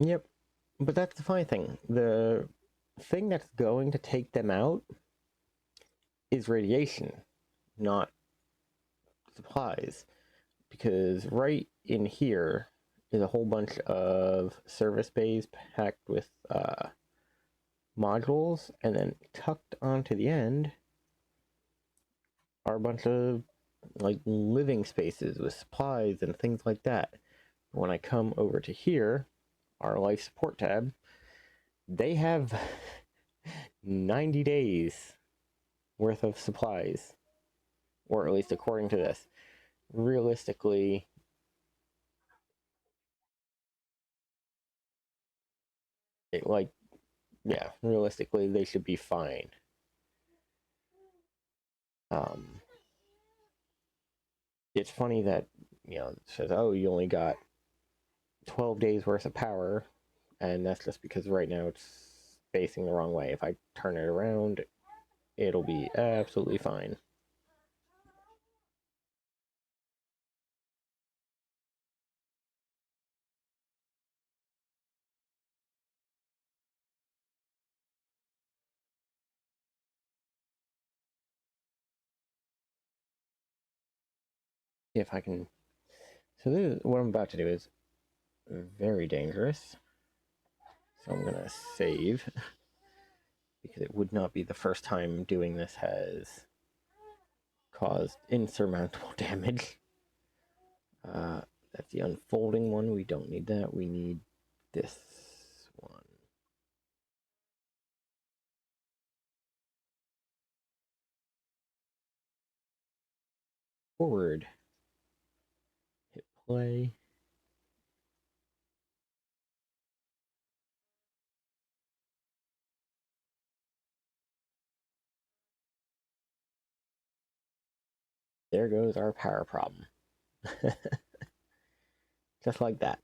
Yep, but that's the funny thing. The thing that's going to take them out is radiation, not supplies. Because right in here is a whole bunch of service bays packed with modules, and then tucked onto the end are a bunch of like living spaces with supplies and things like that. When I come over to here, our life support tab, they have 90 days worth of supplies, or at least according to this. realistically, realistically, they should be fine. It's funny that, it says, oh, you only got 12 days worth of power, and that's just because right now it's facing the wrong way. If I turn it around, it'll be absolutely fine. If I can... So this is, what I'm about to do is very dangerous. So I'm gonna save, because it would not be the first time doing this has caused insurmountable damage. That's the unfolding one. We don't need that. We need this one. Forward. Hit play. There goes our power problem. Just like that.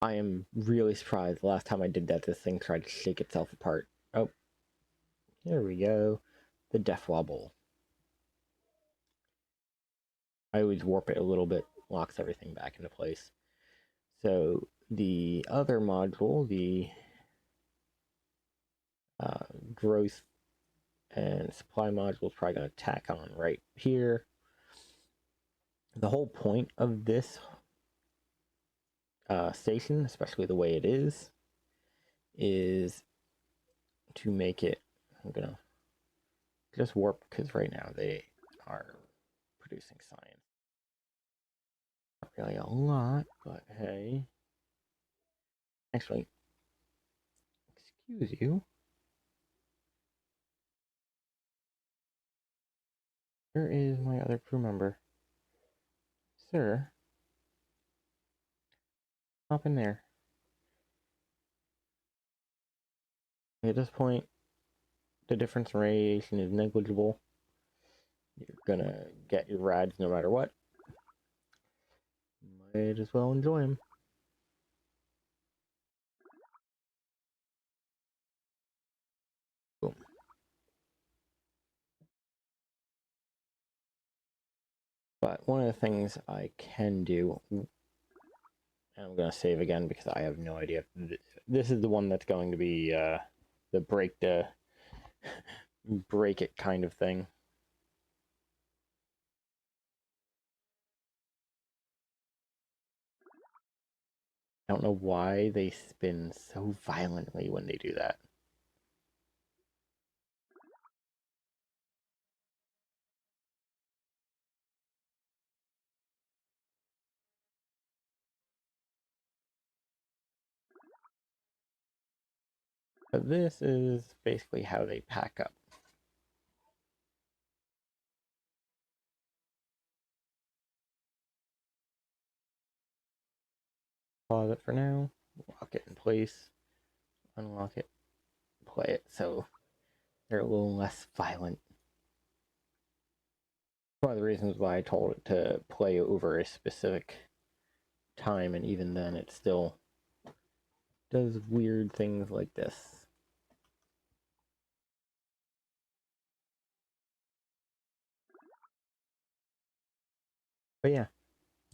I am really surprised. The last time I did that, this thing tried to shake itself apart. Oh, here we go. The death wobble. I always warp it a little bit, locks everything back into place. So the other module, the growth and supply module, is probably going to tack on right here. The whole point of this station, especially the way it is to make it... I'm going to just warp, because right now they are producing science. Not really a lot, but hey. Actually, excuse you. Where is my other crew member? Sir, hop in there. At this point, the difference in radiation is negligible. You're gonna get your rides no matter what. Might as well enjoy them. Boom. But one of the things I can do, and I'm gonna save again because I have no idea. This is the one that's going to be the break it kind of thing. I don't know why they spin so violently when they do that. But this is basically how they pack up. Pause it for now, lock it in place, unlock it, play it, so they're a little less violent. One of the reasons why I told it to play over a specific time, and even then it still does weird things like this. But yeah,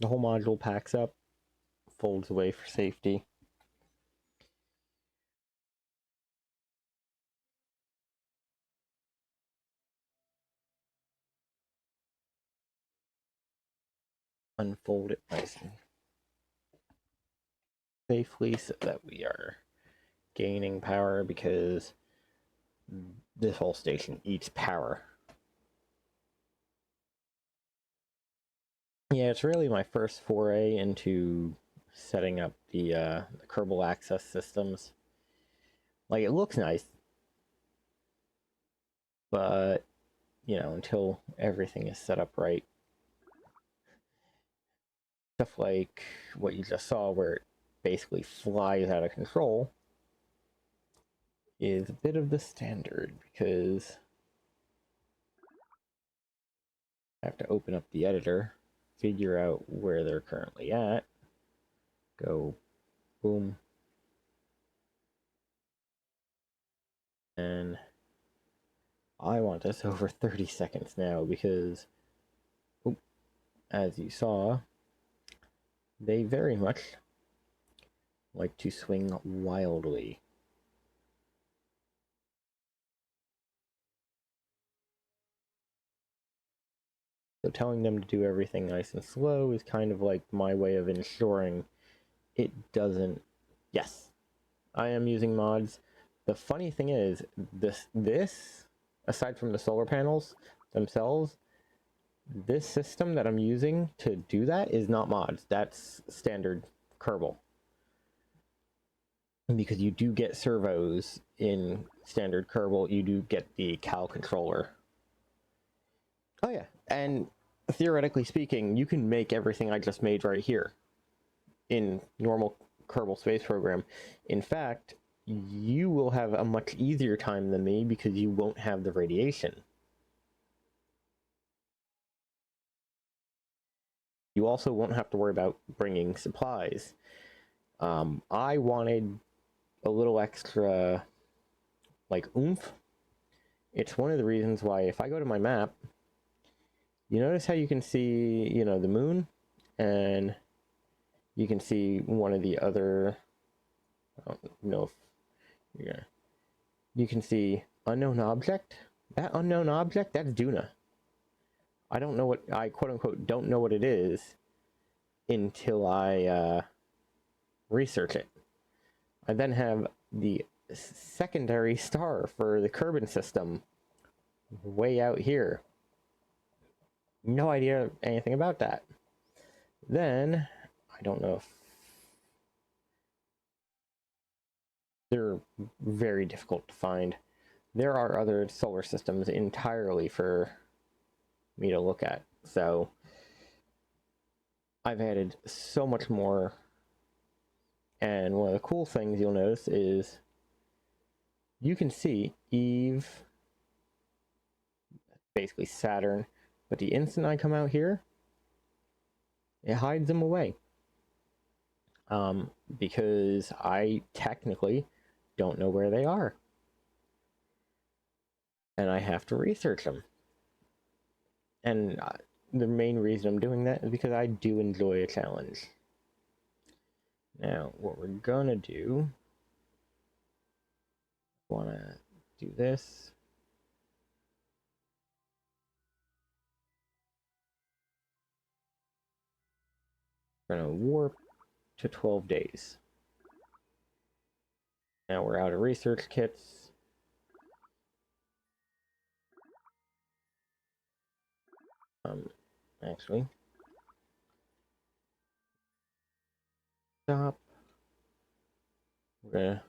the whole module packs up, folds away for safety. Unfold it nice and safely so that we are gaining power, because this whole station eats power. Yeah, it's really my first foray into setting up the Kerbal access systems. Like, it looks nice, but you know, until everything is set up right. Stuff like what you just saw, where it basically flies out of control, is a bit of the standard, because I have to open up the editor, figure out where they're currently at, go boom, and I want this over 30 seconds now, because as you saw, they very much like to swing wildly. So telling them to do everything nice and slow is kind of like my way of ensuring it doesn't... Yes, I am using mods. The funny thing is, this aside from the solar panels themselves, this system that I'm using to do that is not mods. That's standard Kerbal. Because you do get servos in standard Kerbal, you do get the Cal controller. Oh yeah, and theoretically speaking, you can make everything I just made right here in normal Kerbal Space Program. In fact, you will have a much easier time than me because you won't have the radiation. You also won't have to worry about bringing supplies. I wanted a little extra, like, oomph. It's one of the reasons why if I go to my map, you notice how you can see, you know, the moon, and you can see one of the other, I don't know if, yeah, you can see unknown object. That unknown object, that's Duna. I don't know what, I quote-unquote don't know what it is until I research it. I then have the secondary star for the Kerbin system way out here. No idea anything about that. Then, I don't know if... They're very difficult to find. There are other solar systems entirely for me to look at. So I've added so much more. And one of the cool things you'll notice is you can see Eve, basically Saturn, but the instant I come out here, it hides them away. Because I technically don't know where they are. And I have to research them. And the main reason I'm doing that is because I do enjoy a challenge. Now, what we're gonna do, wanna do this. We're gonna warp to 12 days. Now we're out of research kits. Actually, stop. We're gonna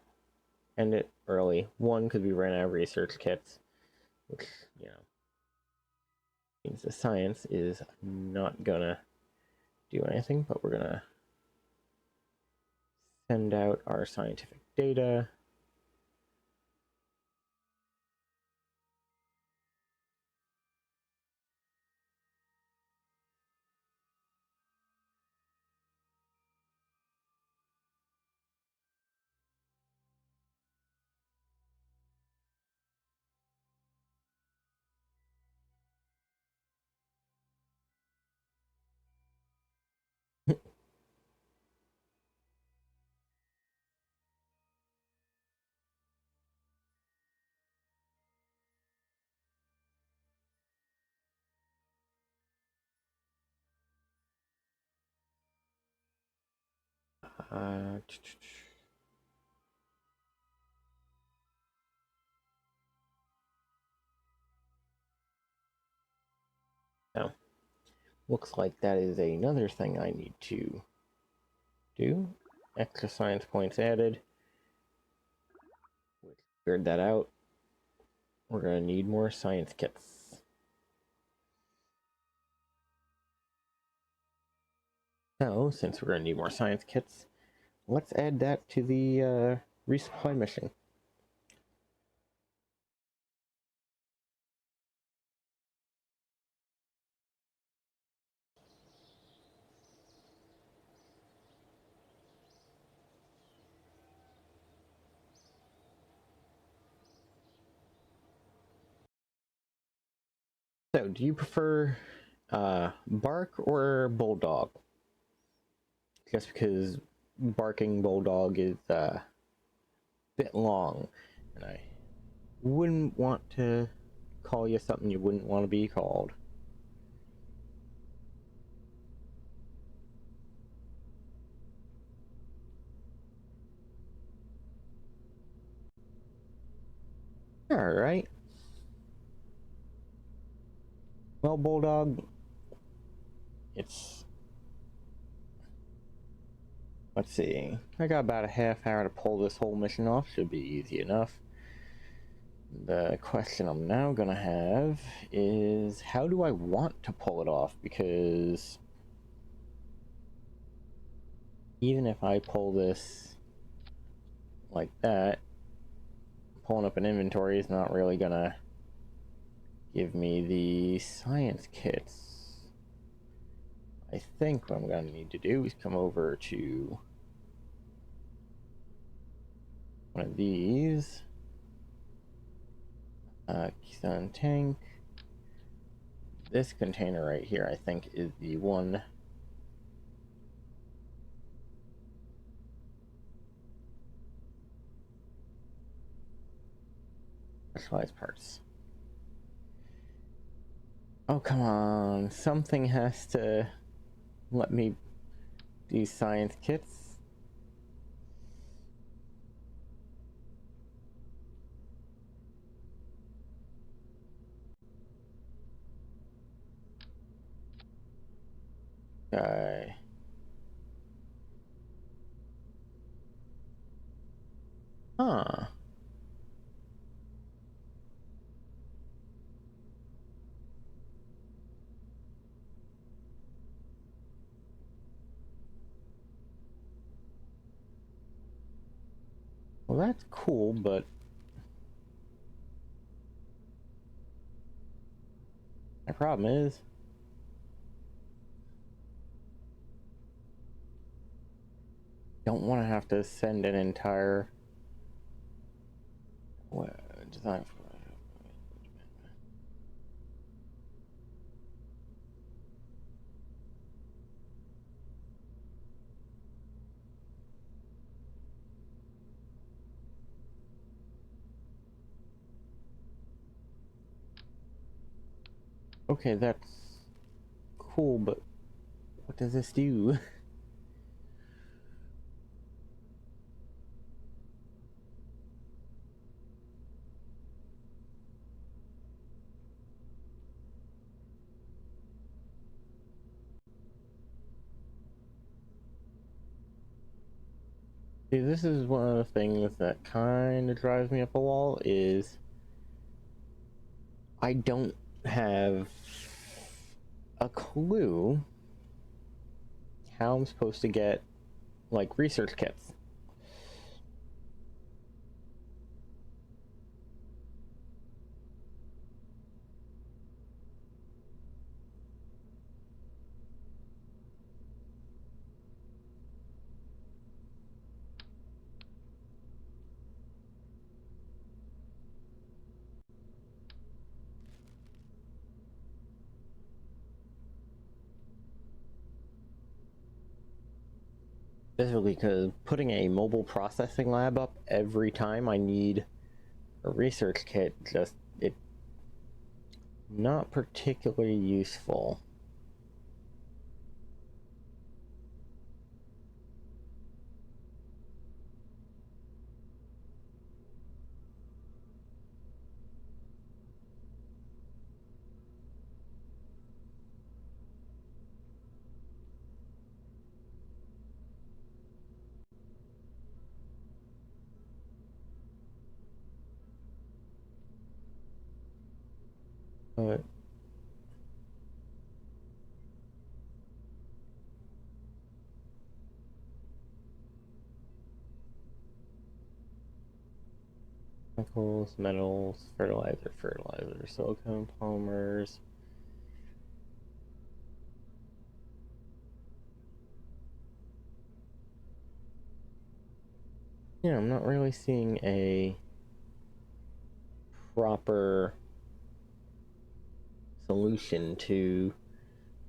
end it early. One, because we ran out of research kits, which, you know, means the science is not gonna do anything, but we're gonna send out our scientific data. Uh, Now, looks like that is another thing I need to do. Extra science points added. Which cleared that out. We're gonna need more science kits. So, since we're gonna need more science kits, let's add that to the resupply mission. So, do you prefer bark or bulldog? Just because barking bulldog is a bit long, and I wouldn't want to call you something you wouldn't want to be called. Alright. Well, bulldog, it's... let's see. I got about a half hour to pull this whole mission off. Should be easy enough. The question I'm now gonna have is, how do I want to pull it off? Because even if I pull this like that, pulling up an inventory is not really gonna give me the science kits. I think what I'm gonna need to do is come over to one of these. Keystone tank. This container right here, I think, is the one. Specialized parts. Oh, come on. Something has to let me do science kits. Okay. Huh. Well, that's cool, but my problem is don't want to have to send an entire design. Okay, that's cool, but what does this do? See, this is one of the things that kind of drives me up a wall, is I don't have a clue how I'm supposed to get, like, research kits. Specifically because putting a mobile processing lab up every time I need a research kit, just, it not particularly useful. But Chemicals, metals, fertilizer, silicone, polymers. Yeah, I'm not really seeing a proper solution to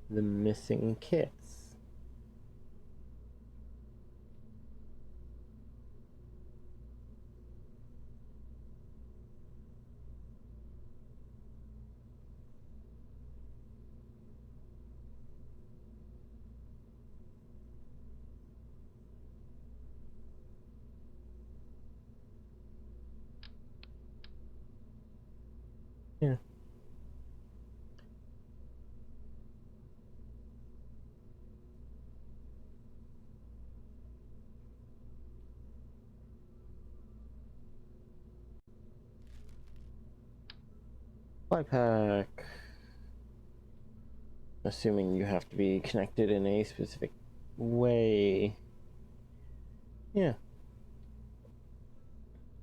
the missing kits. Yeah. Fly pack. Assuming you have to be connected in a specific way. Yeah.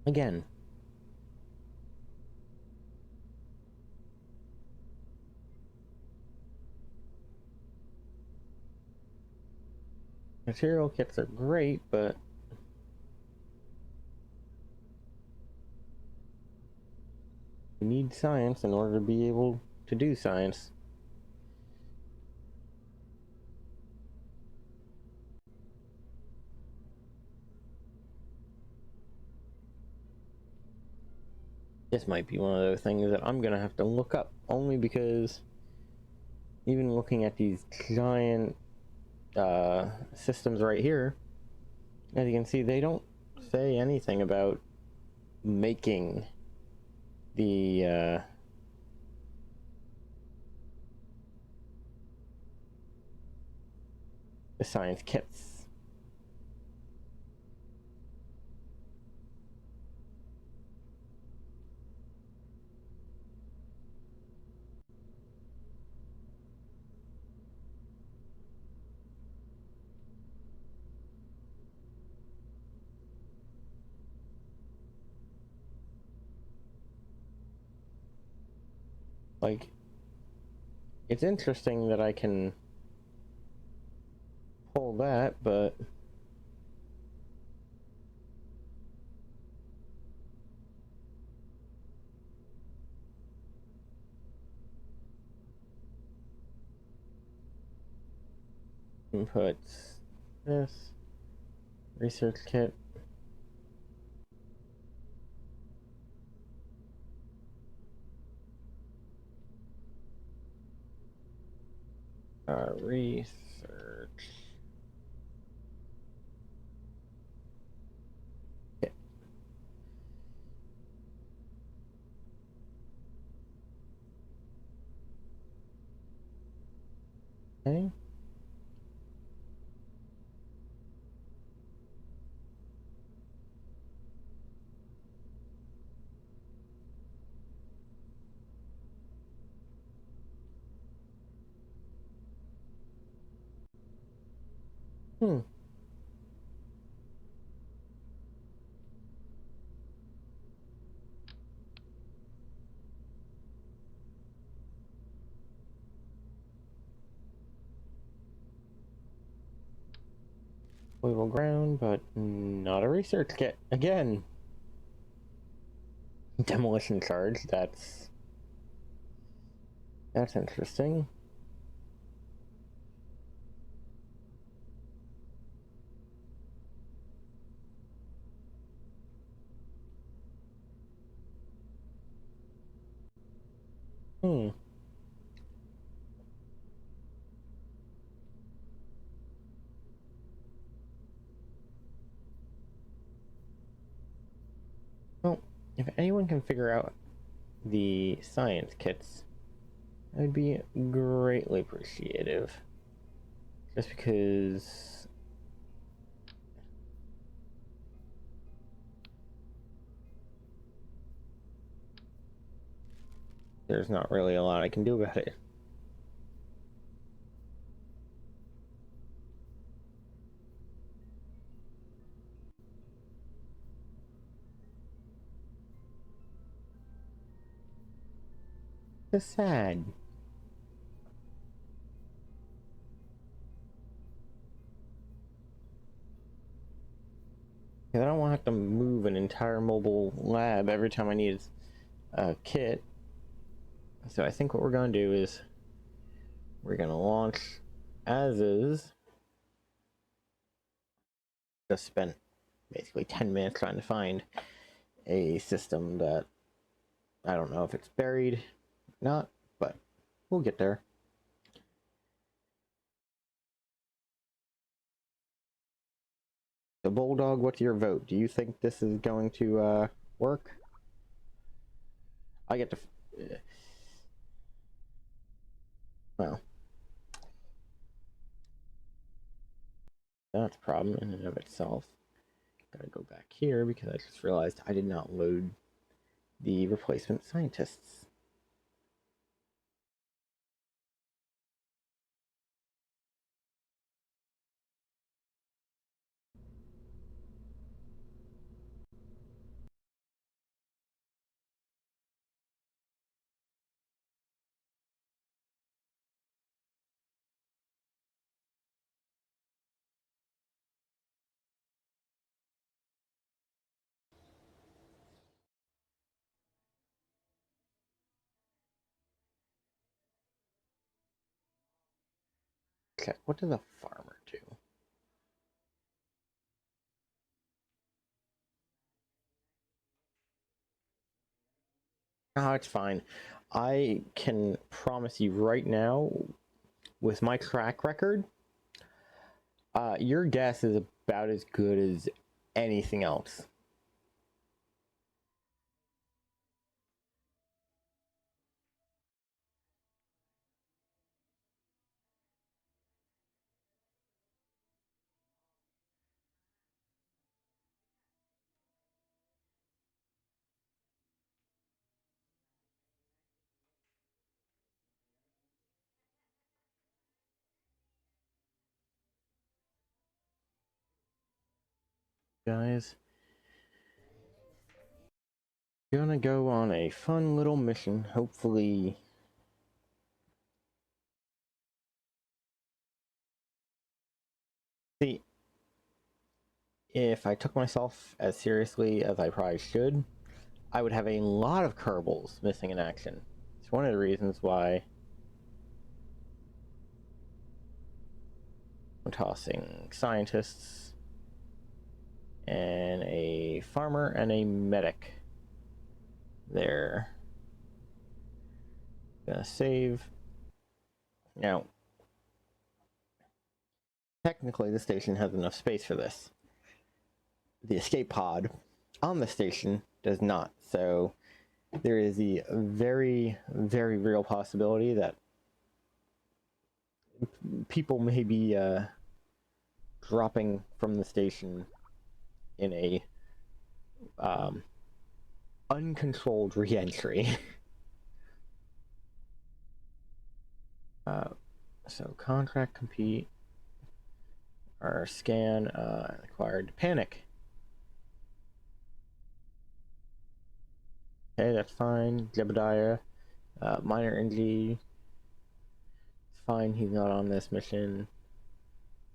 Again. Material kits are great, but you need science in order to be able to do science. This might be one of those things that I'm gonna have to look up, only because even looking at these giant systems right here, as you can see, they don't say anything about making the science kits. Like, it's interesting that I can pull that, but inputs this research kit. Research. Kit. Okay. Hmm. Movable ground, but not a research kit. Again. Demolition charge, that's interesting. Hmm. Well, if anyone can figure out the science kits, I'd be greatly appreciative. Just because there's not really a lot I can do about it. is sad. I don't want to have to move an entire mobile lab every time I need a kit. So I think what we're going to do is we're going to launch as is. Just spent basically 10 minutes trying to find a system that I don't know if it's buried or not, but we'll get there. So Bulldog, what's your vote? Do you think this is going to work? I get to... well, that's a problem in and of itself. Gotta go back here because I just realized I did not load the replacement scientists. Okay, what does a farmer do? Oh, it's fine. I can promise you right now, with my track record, your guess is about as good as anything else. Guys, gonna go on a fun little mission, hopefully. See, if I took myself as seriously as I probably should, I would have a lot of Kerbals missing in action. It's one of the reasons why I'm tossing scientists and a farmer and a medic there. Gonna save. Now, technically the station has enough space for this. The escape pod on the station does not, so there is the very, very real possibility that people may be dropping from the station in a uncontrolled re-entry. So contract, compete, or scan, acquired, panic. Okay, that's fine. Jebediah, minor injury. It's fine, he's not on this mission.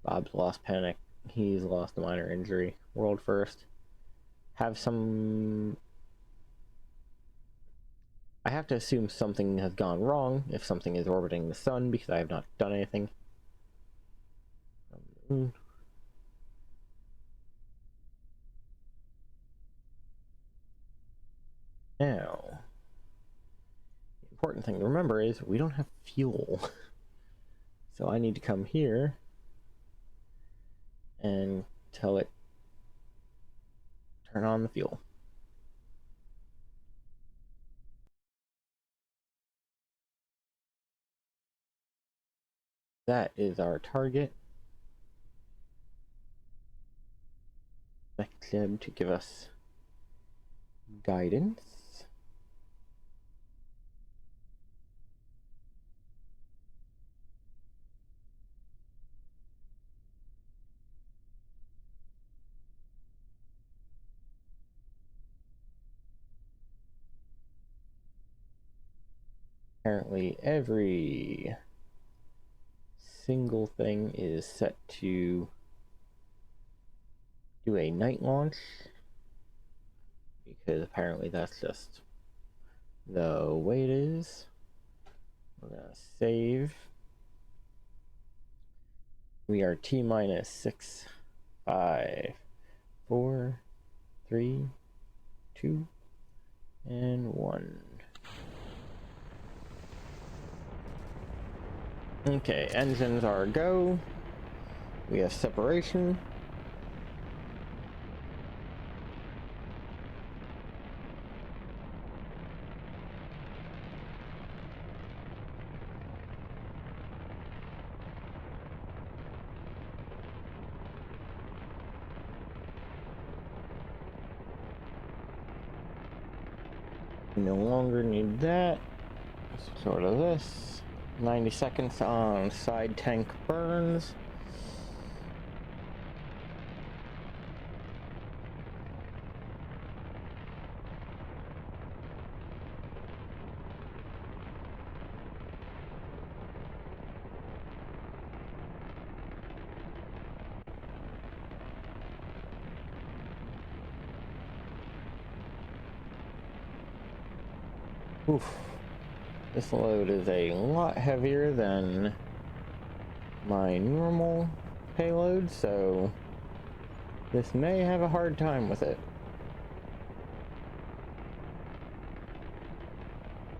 Bob's lost panic. He's lost a minor injury. World first. Have some... I have to assume something has gone wrong if something is orbiting the sun because I have not done anything. Now, the important thing to remember is we don't have fuel. So I need to come here and tell it turn on the fuel. That is our target. Expect them to give us guidance. Apparently every single thing is set to do a night launch, because apparently that's just the way it is. We're gonna save. We are T minus 6, 5, 4, 3, 2, and 1. Okay, engines are go. We have separation. We no longer need that. Sort of this. 90 seconds on side tank burns. Oof. This load is a lot heavier than my normal payload, so this may have a hard time with it.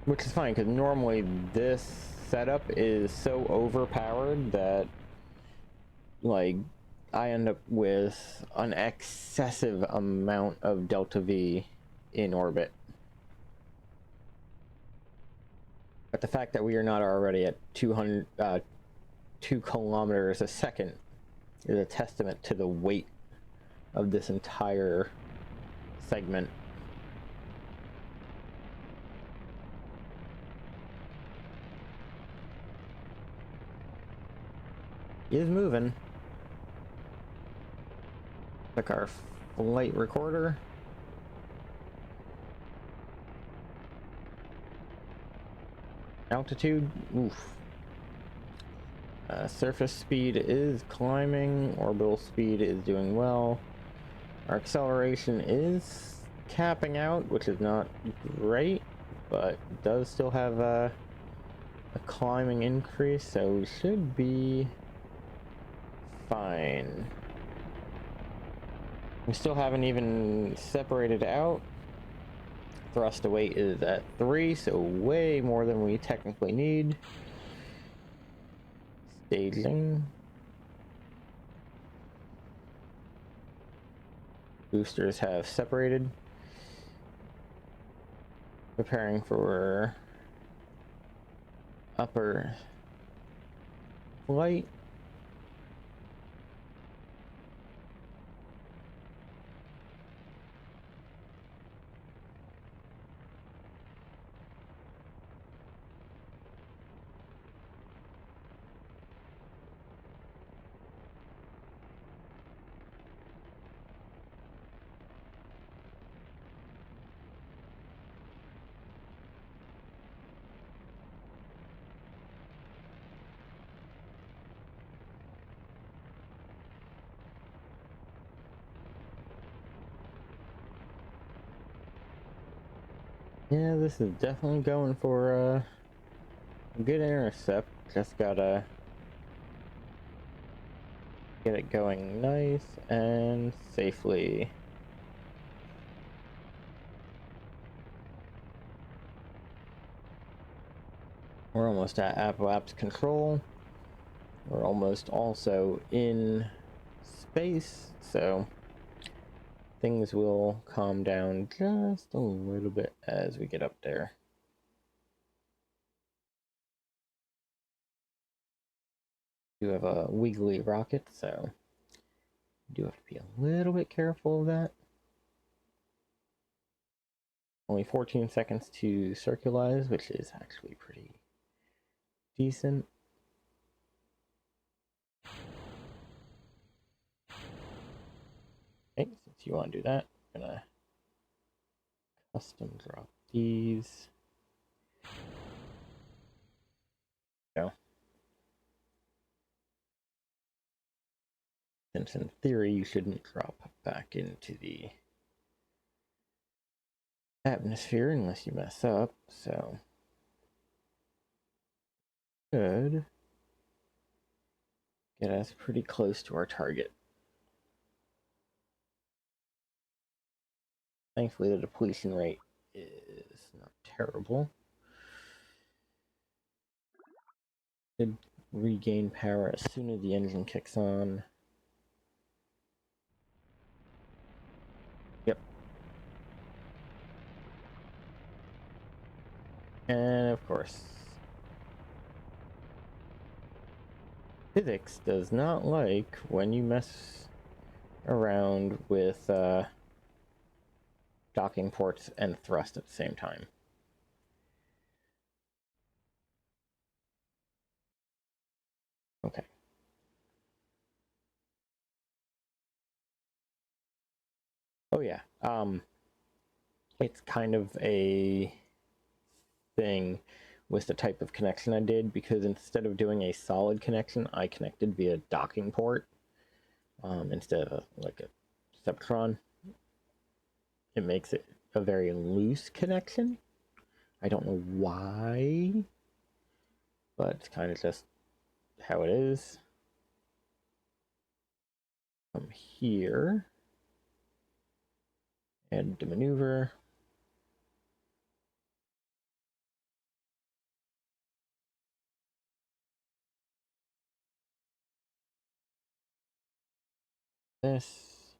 Which is fine, because normally this setup is so overpowered that, like, I end up with an excessive amount of delta V in orbit. But the fact that we are not already at 2 kilometers a second is a testament to the weight of this entire segment. He is moving. Check our flight recorder. Altitude, oof. Surface speed is climbing. Orbital speed is doing well. Our acceleration is capping out, which is not great, but does still have a climbing increase, so we should be fine. We still haven't even separated out. Thrust to weight is at 3, so way more than we technically need. Staging. Boosters have separated. Preparing for upper flight. Yeah, this is definitely going for a good intercept. Just gotta get it going nice and safely. We're almost at apoapse control. We're almost also in space, so things will calm down just a little bit as we get up there. We do have a wiggly rocket, so we do have to be a little bit careful of that. Only 14 seconds to circularize, which is actually pretty decent. Okay, since you want to do that, I'm gonna custom drop these. know, since in theory you shouldn't drop back into the atmosphere unless you mess up, so should get us pretty close to our target. Thankfully, the depletion rate is not terrible. Should regain power as soon as the engine kicks on. Yep. And of course, physics does not like when you mess around with docking ports and thrust at the same time. Okay. Oh yeah. It's kind of a thing with the type of connection I did, because instead of doing a solid connection, I connected via docking port instead of like a Septron. It makes it a very loose connection. I don't know why, but it's kind of just how it is. From here, and to maneuver. This.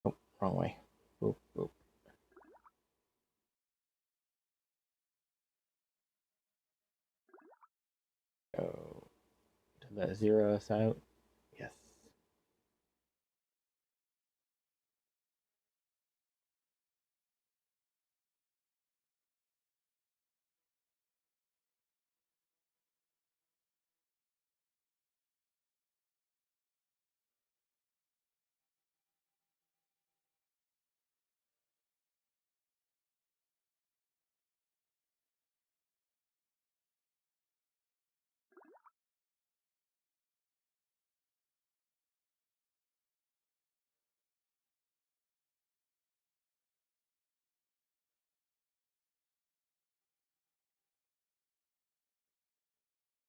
Oh, wrong way. Boop, boop. Go to the zero us out. Yes.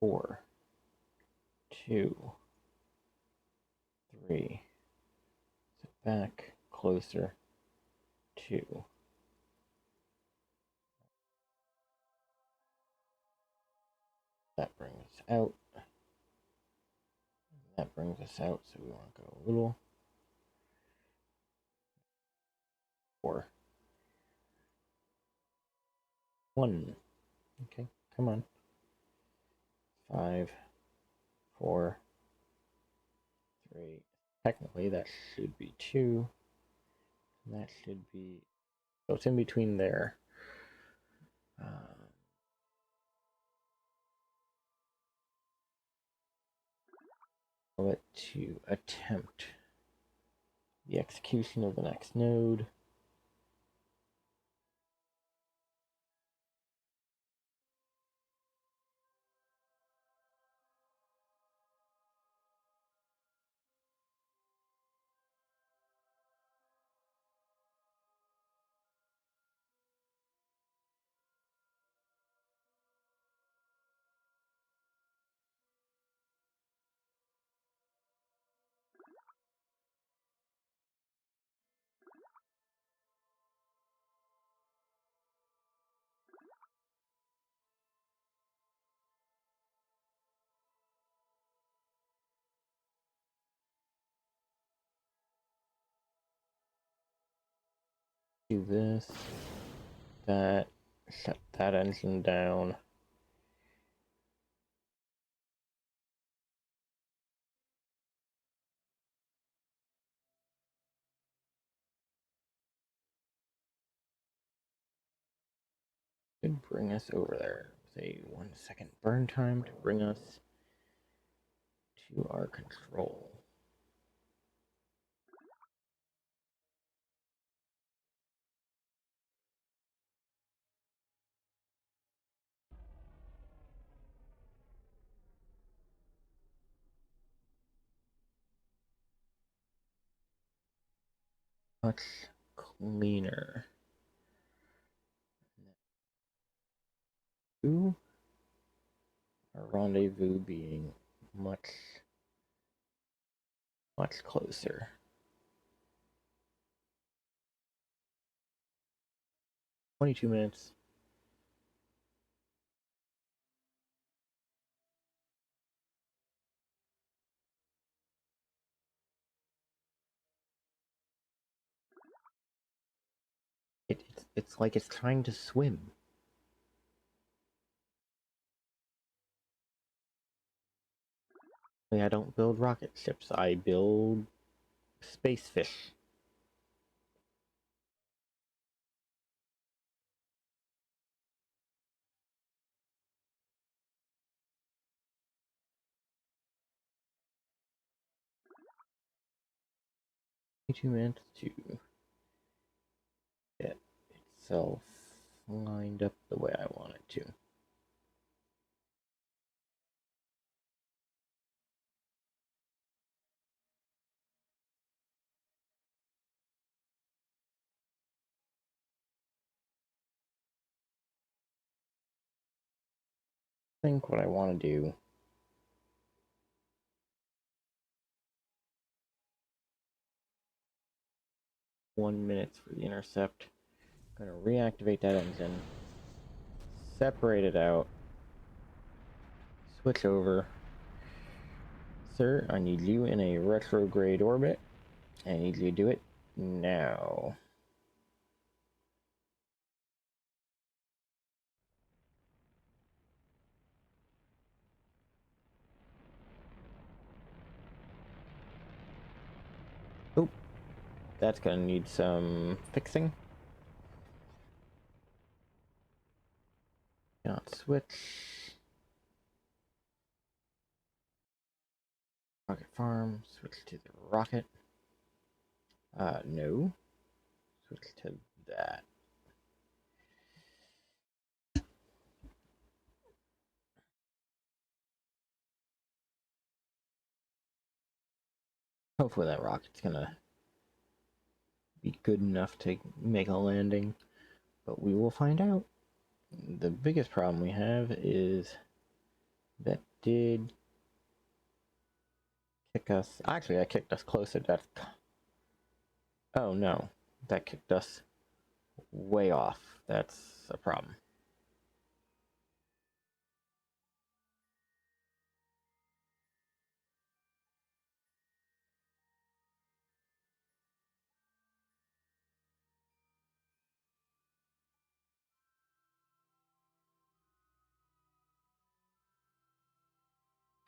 Four, two, three. Sit back, closer, two. That brings us out. That brings us out, so we want to go a little. Four. One. Okay, come on. Five, four, three. Technically, that should be two. And that should be. So it's in between there. Let to attempt the execution of the next node. Do this, that, shut that engine down. Could bring us over there with a 1 second burn time to bring us to our control. much cleaner. Ooh, our rendezvous being much closer. $22. It's like it's trying to swim. I don't build rocket ships. I build space fish. $22 to get itself lined up the way I want it to. I think what I want to do 1 minute for the intercept. I'm gonna reactivate that engine, separate it out, switch over. Sir, I need you in a retrograde orbit. I need you to do it now. Oh, that's gonna need some fixing. Cannot switch. Rocket farm, switch to the rocket. No. Switch to that. Hopefully that rocket's gonna be good enough to make a landing, but we will find out. The biggest problem we have is that did kick us. Actually, that kicked us closer to. Oh no, that kicked us way off. That's a problem.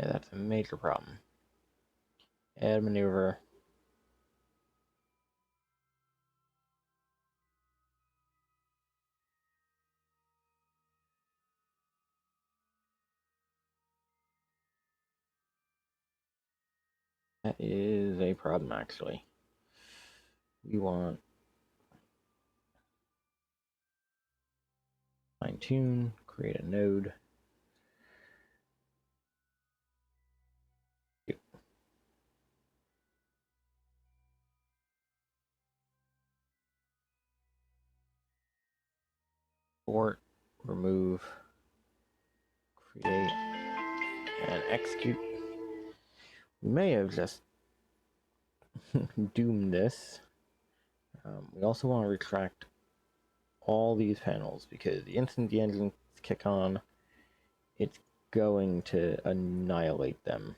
Yeah, that's a major problem. Add maneuver. That is a problem, actually. We want fine tune, create a node. Import, remove, create, and execute. We may have just doomed this. We also want to retract all these panels because the instant the engines kick on, it's going to annihilate them.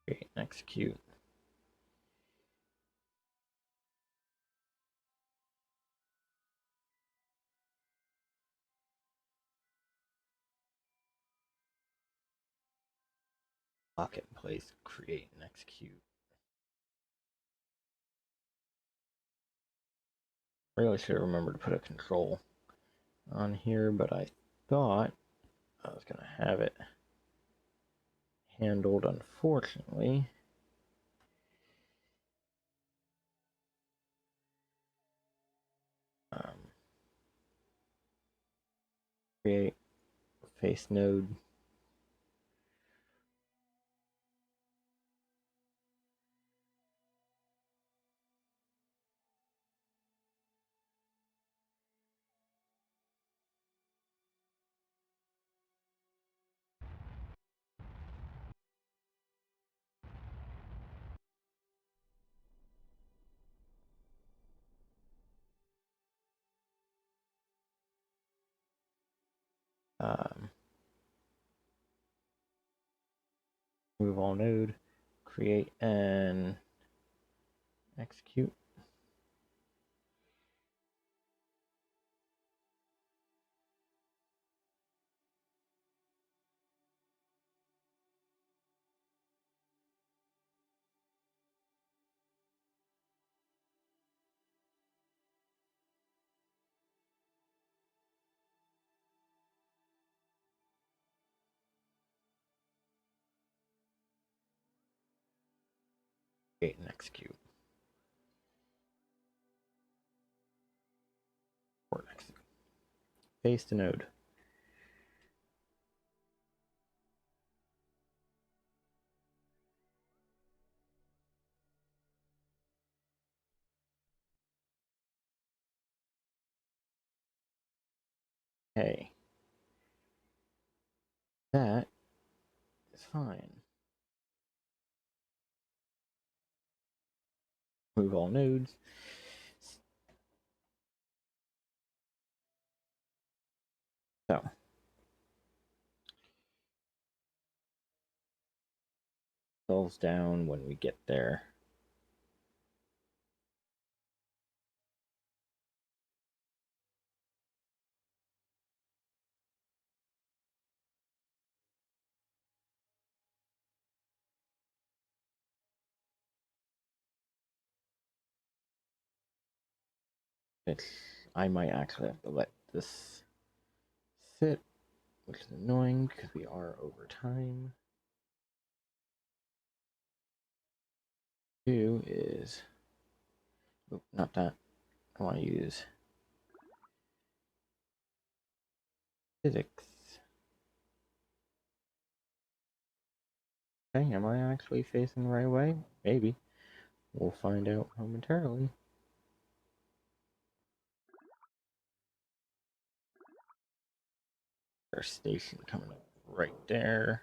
Create and execute. Lock it in place, create and execute. Really should have remembered to put a control on here, but I thought I was gonna have it handled, unfortunately. Create face node. Move all node, create and execute. Create and execute. Or execute. Face to node. Hey, that is fine. Move all nodes. So, falls down when we get there. It's, I might actually have to let this sit, which is annoying because we are over time. Do is, oh, not that. I want to use physics. Okay, am I actually facing the right way? Maybe. We'll find out momentarily. Our station coming up right there.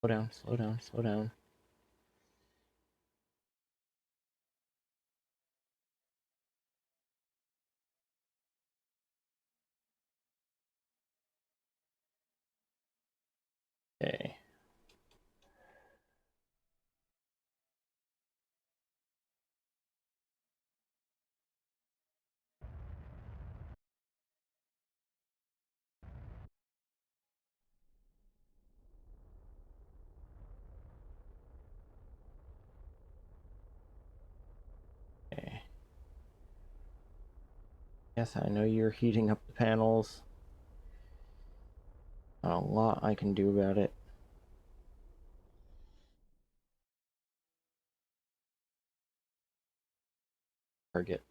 Slow down, slow down, slow down. Okay. Okay. Yes, I know you're heating up the panels. Not a lot I can do about it. Target.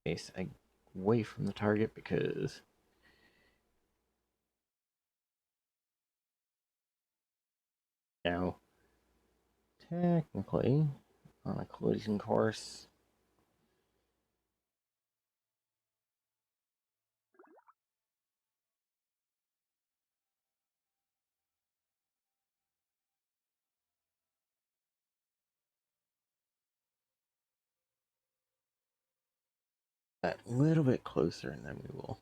Face away from the target because now, technically, on a collision course, that little bit closer, and then we will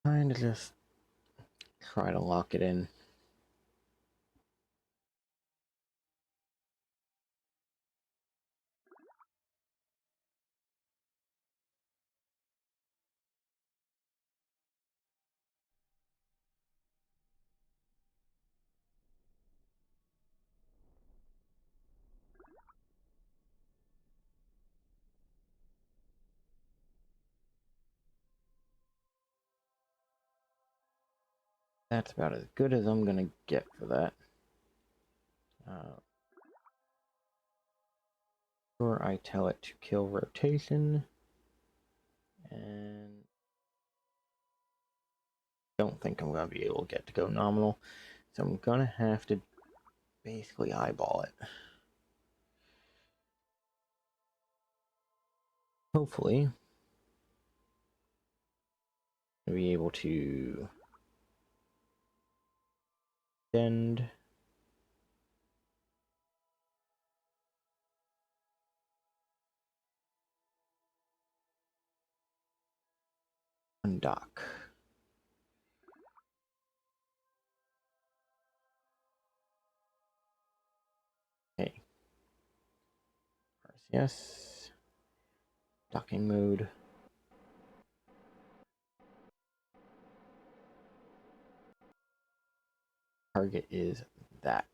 kind of just try to lock it in. That's about as good as I'm gonna get for that. Or I tell it to kill rotation, and don't think I'm gonna be able to get to go nominal, so I'm gonna have to basically eyeball it. Hopefully, I'll be able to extend. Undock. Okay. Yes. Docking mode. Target is that.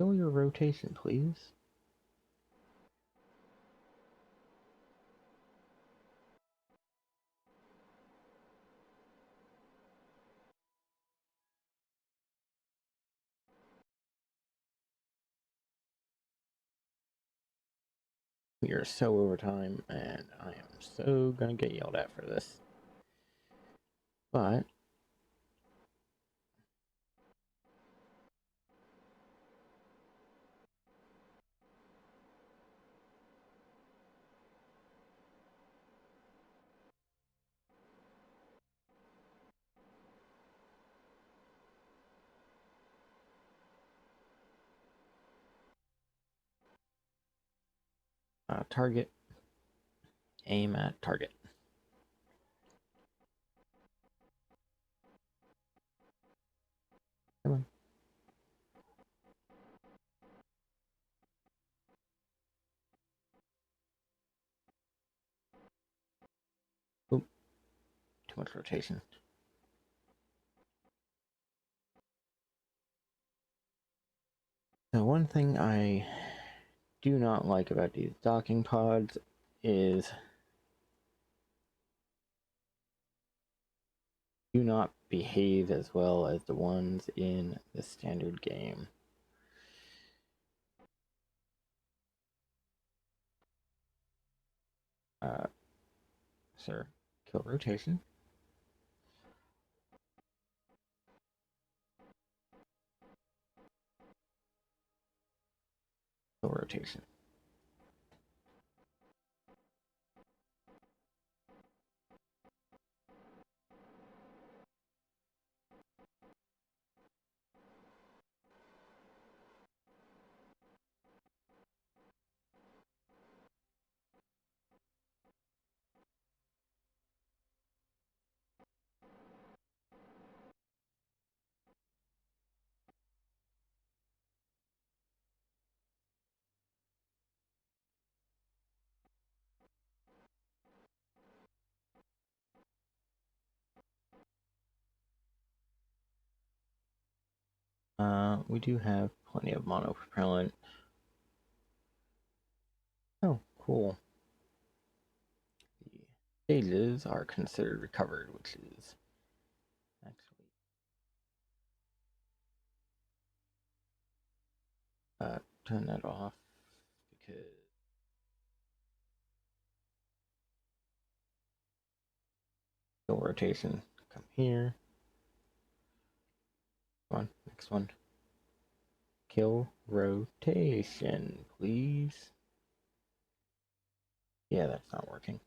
Show your rotation, please. We are so over time, and I am so gonna get yelled at for this. But target, aim at target. Come on. Oop, too much rotation. The one thing I do not like about these docking pods is do not behave as well as the ones in the standard game. Sir, kill rotation. Kill rotation. We do have plenty of monopropellant. Oh, cool. The stages are considered recovered, which is actually turn that off because kill rotation. Come here. Come on, next one. Kill rotation, please. Yeah, that's not working.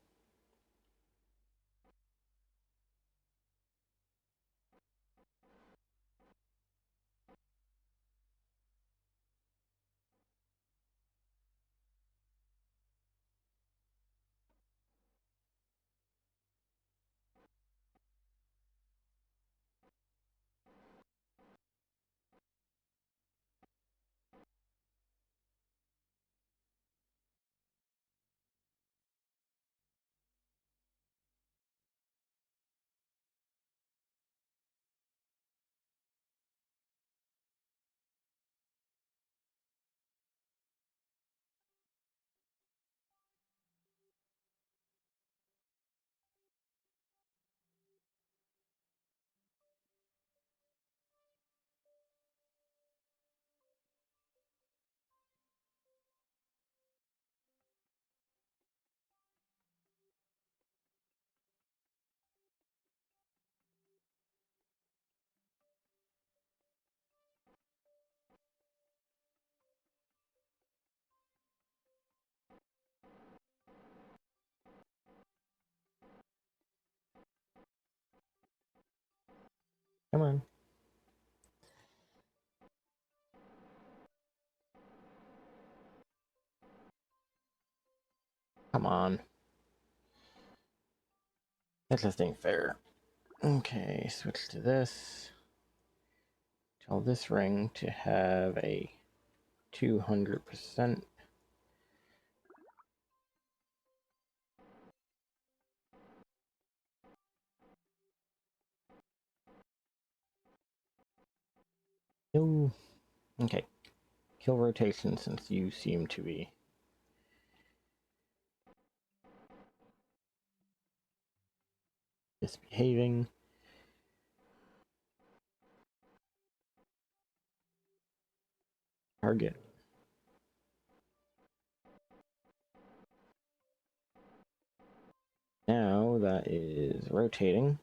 Come on. Come on. That just ain't fair. Okay, switch to this. Tell this ring to have a 200%. No. Okay. Kill rotation since you seem to be misbehaving. Target. Now that is rotating.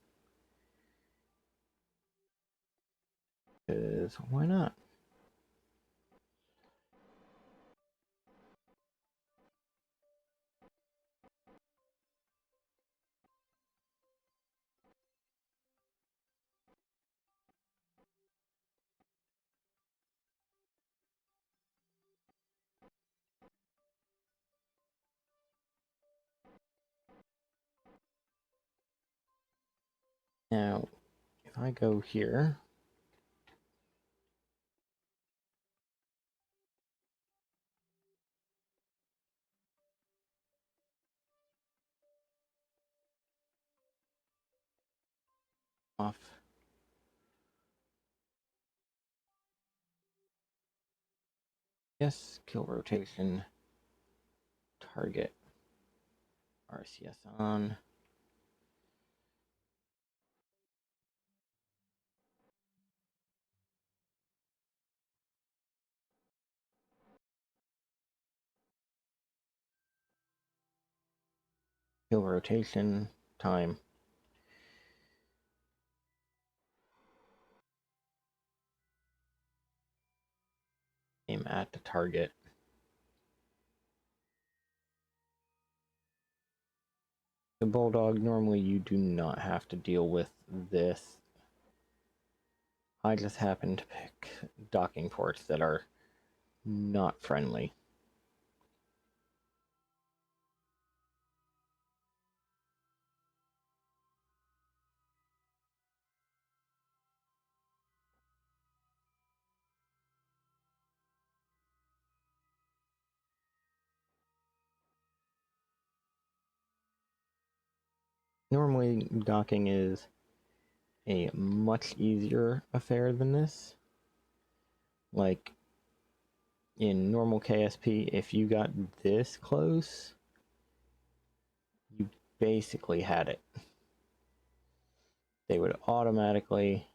Because why not? Now, if I go here, off. Yes, kill rotation. Target. RCS on. Kill rotation. Time. Aim at the target. The Bulldog, normally you do not have to deal with this. I just happen to pick docking ports that are not friendly. Normally, docking is a much easier affair than this. Like, in normal KSP, if you got this close, you basically had it. They would automatically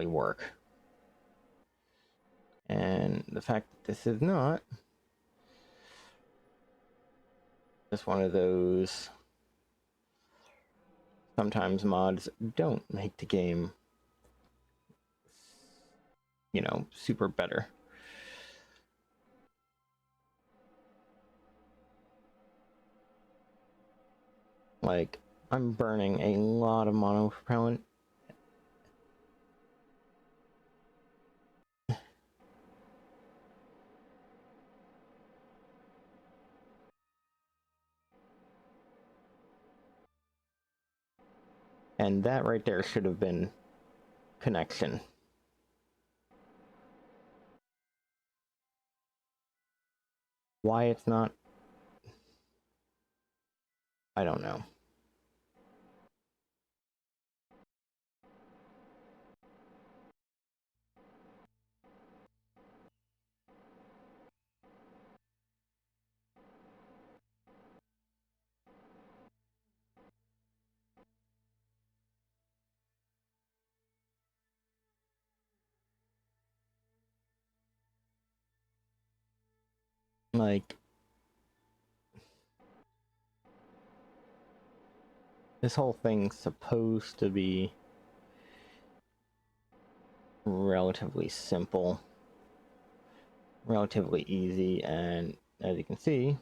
work. And the fact that this is not just one of those, sometimes mods don't make the game, you know, super better. Like, I'm burning a lot of monopropellant. And that right there should have been connection. Why it's not, I don't know. Like, this whole thing's supposed to be relatively simple, relatively easy, and as you can see,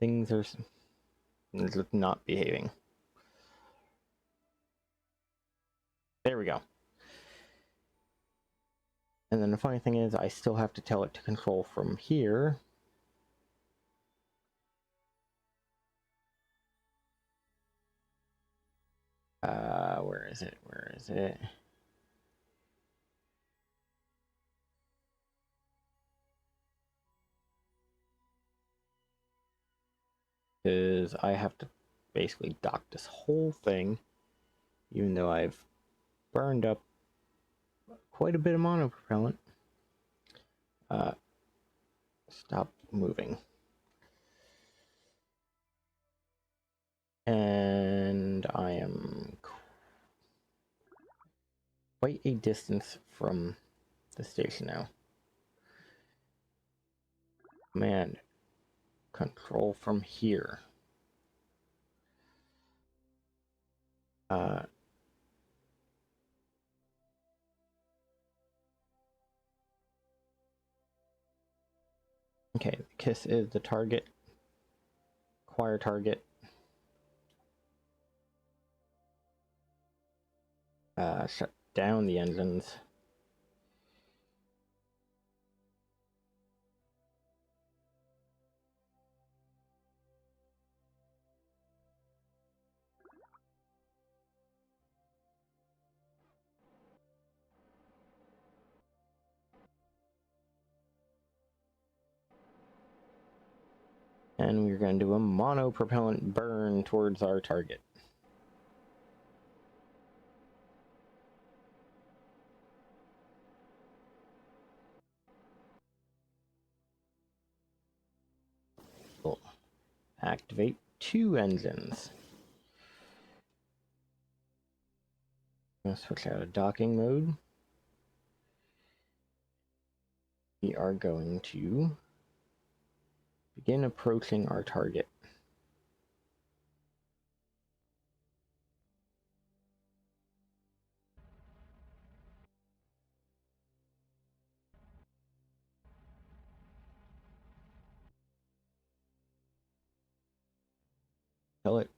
things are not behaving. There we go. And then the funny thing is, I still have to tell it to control from here. Where is it? Where is it? Because I have to basically dock this whole thing, even though I've burned up quite a bit of monopropellant. Stop moving. And I am quite a distance from the station now. Man, control from here. Okay, KISS is the target. Acquire target. Shut down the engines. And we're going to do a monopropellant burn towards our target. We'll activate 2 engines. I'm going to switch out of docking mode. We are going to begin approaching our target. Tell it,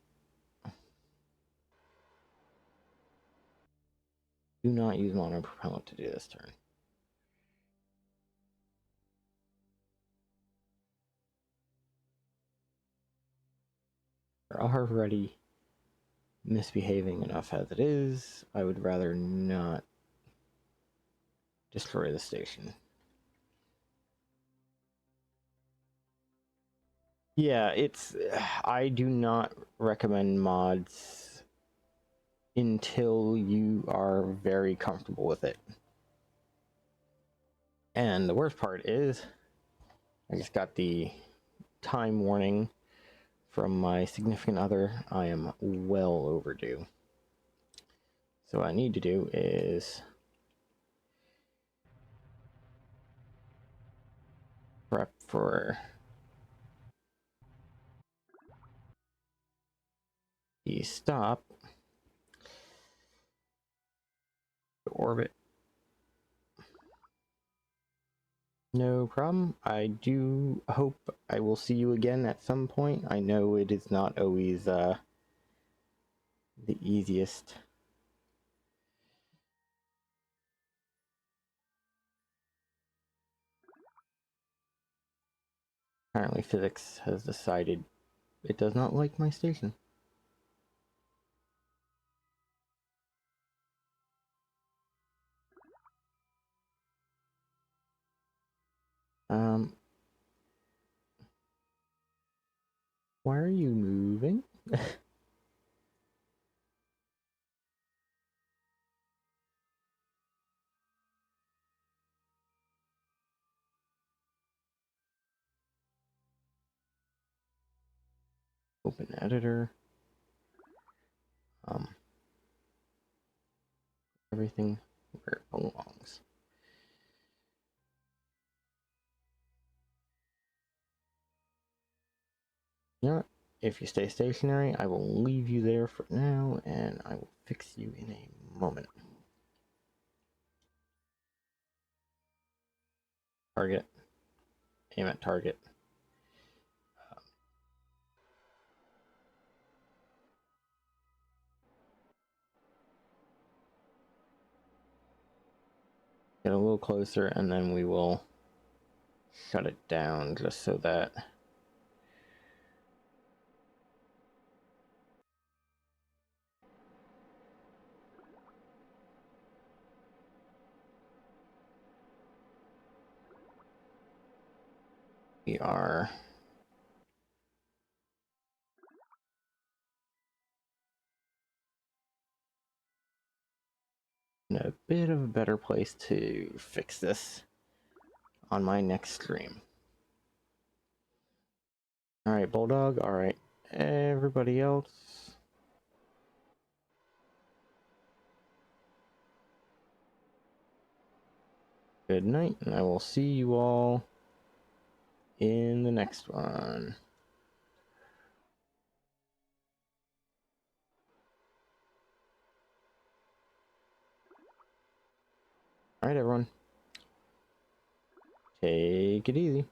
do not use monopropellant to do this turn. We're already misbehaving enough as it is. I would rather not destroy the station. Yeah, I do not recommend mods until you are very comfortable with it. And the worst part is, I just got the time warning from my significant other. I am well overdue. So what I need to do is prep for the stop to orbit. No problem. I do hope I will see you again at some point. I know it is not always the easiest. Apparently physics has decided it does not like my station. Why are you moving? Open editor. Everything where it belongs. You know what? If you stay stationary, I will leave you there for now, and I will fix you in a moment. Target. Aim at target. get a little closer, and then we will shut it down just so that we are in a bit of a better place to fix this on my next stream. Alright, Bulldog. Alright, everybody else. Good night, and I will see you all in the next one. Alright, everyone. Take it easy.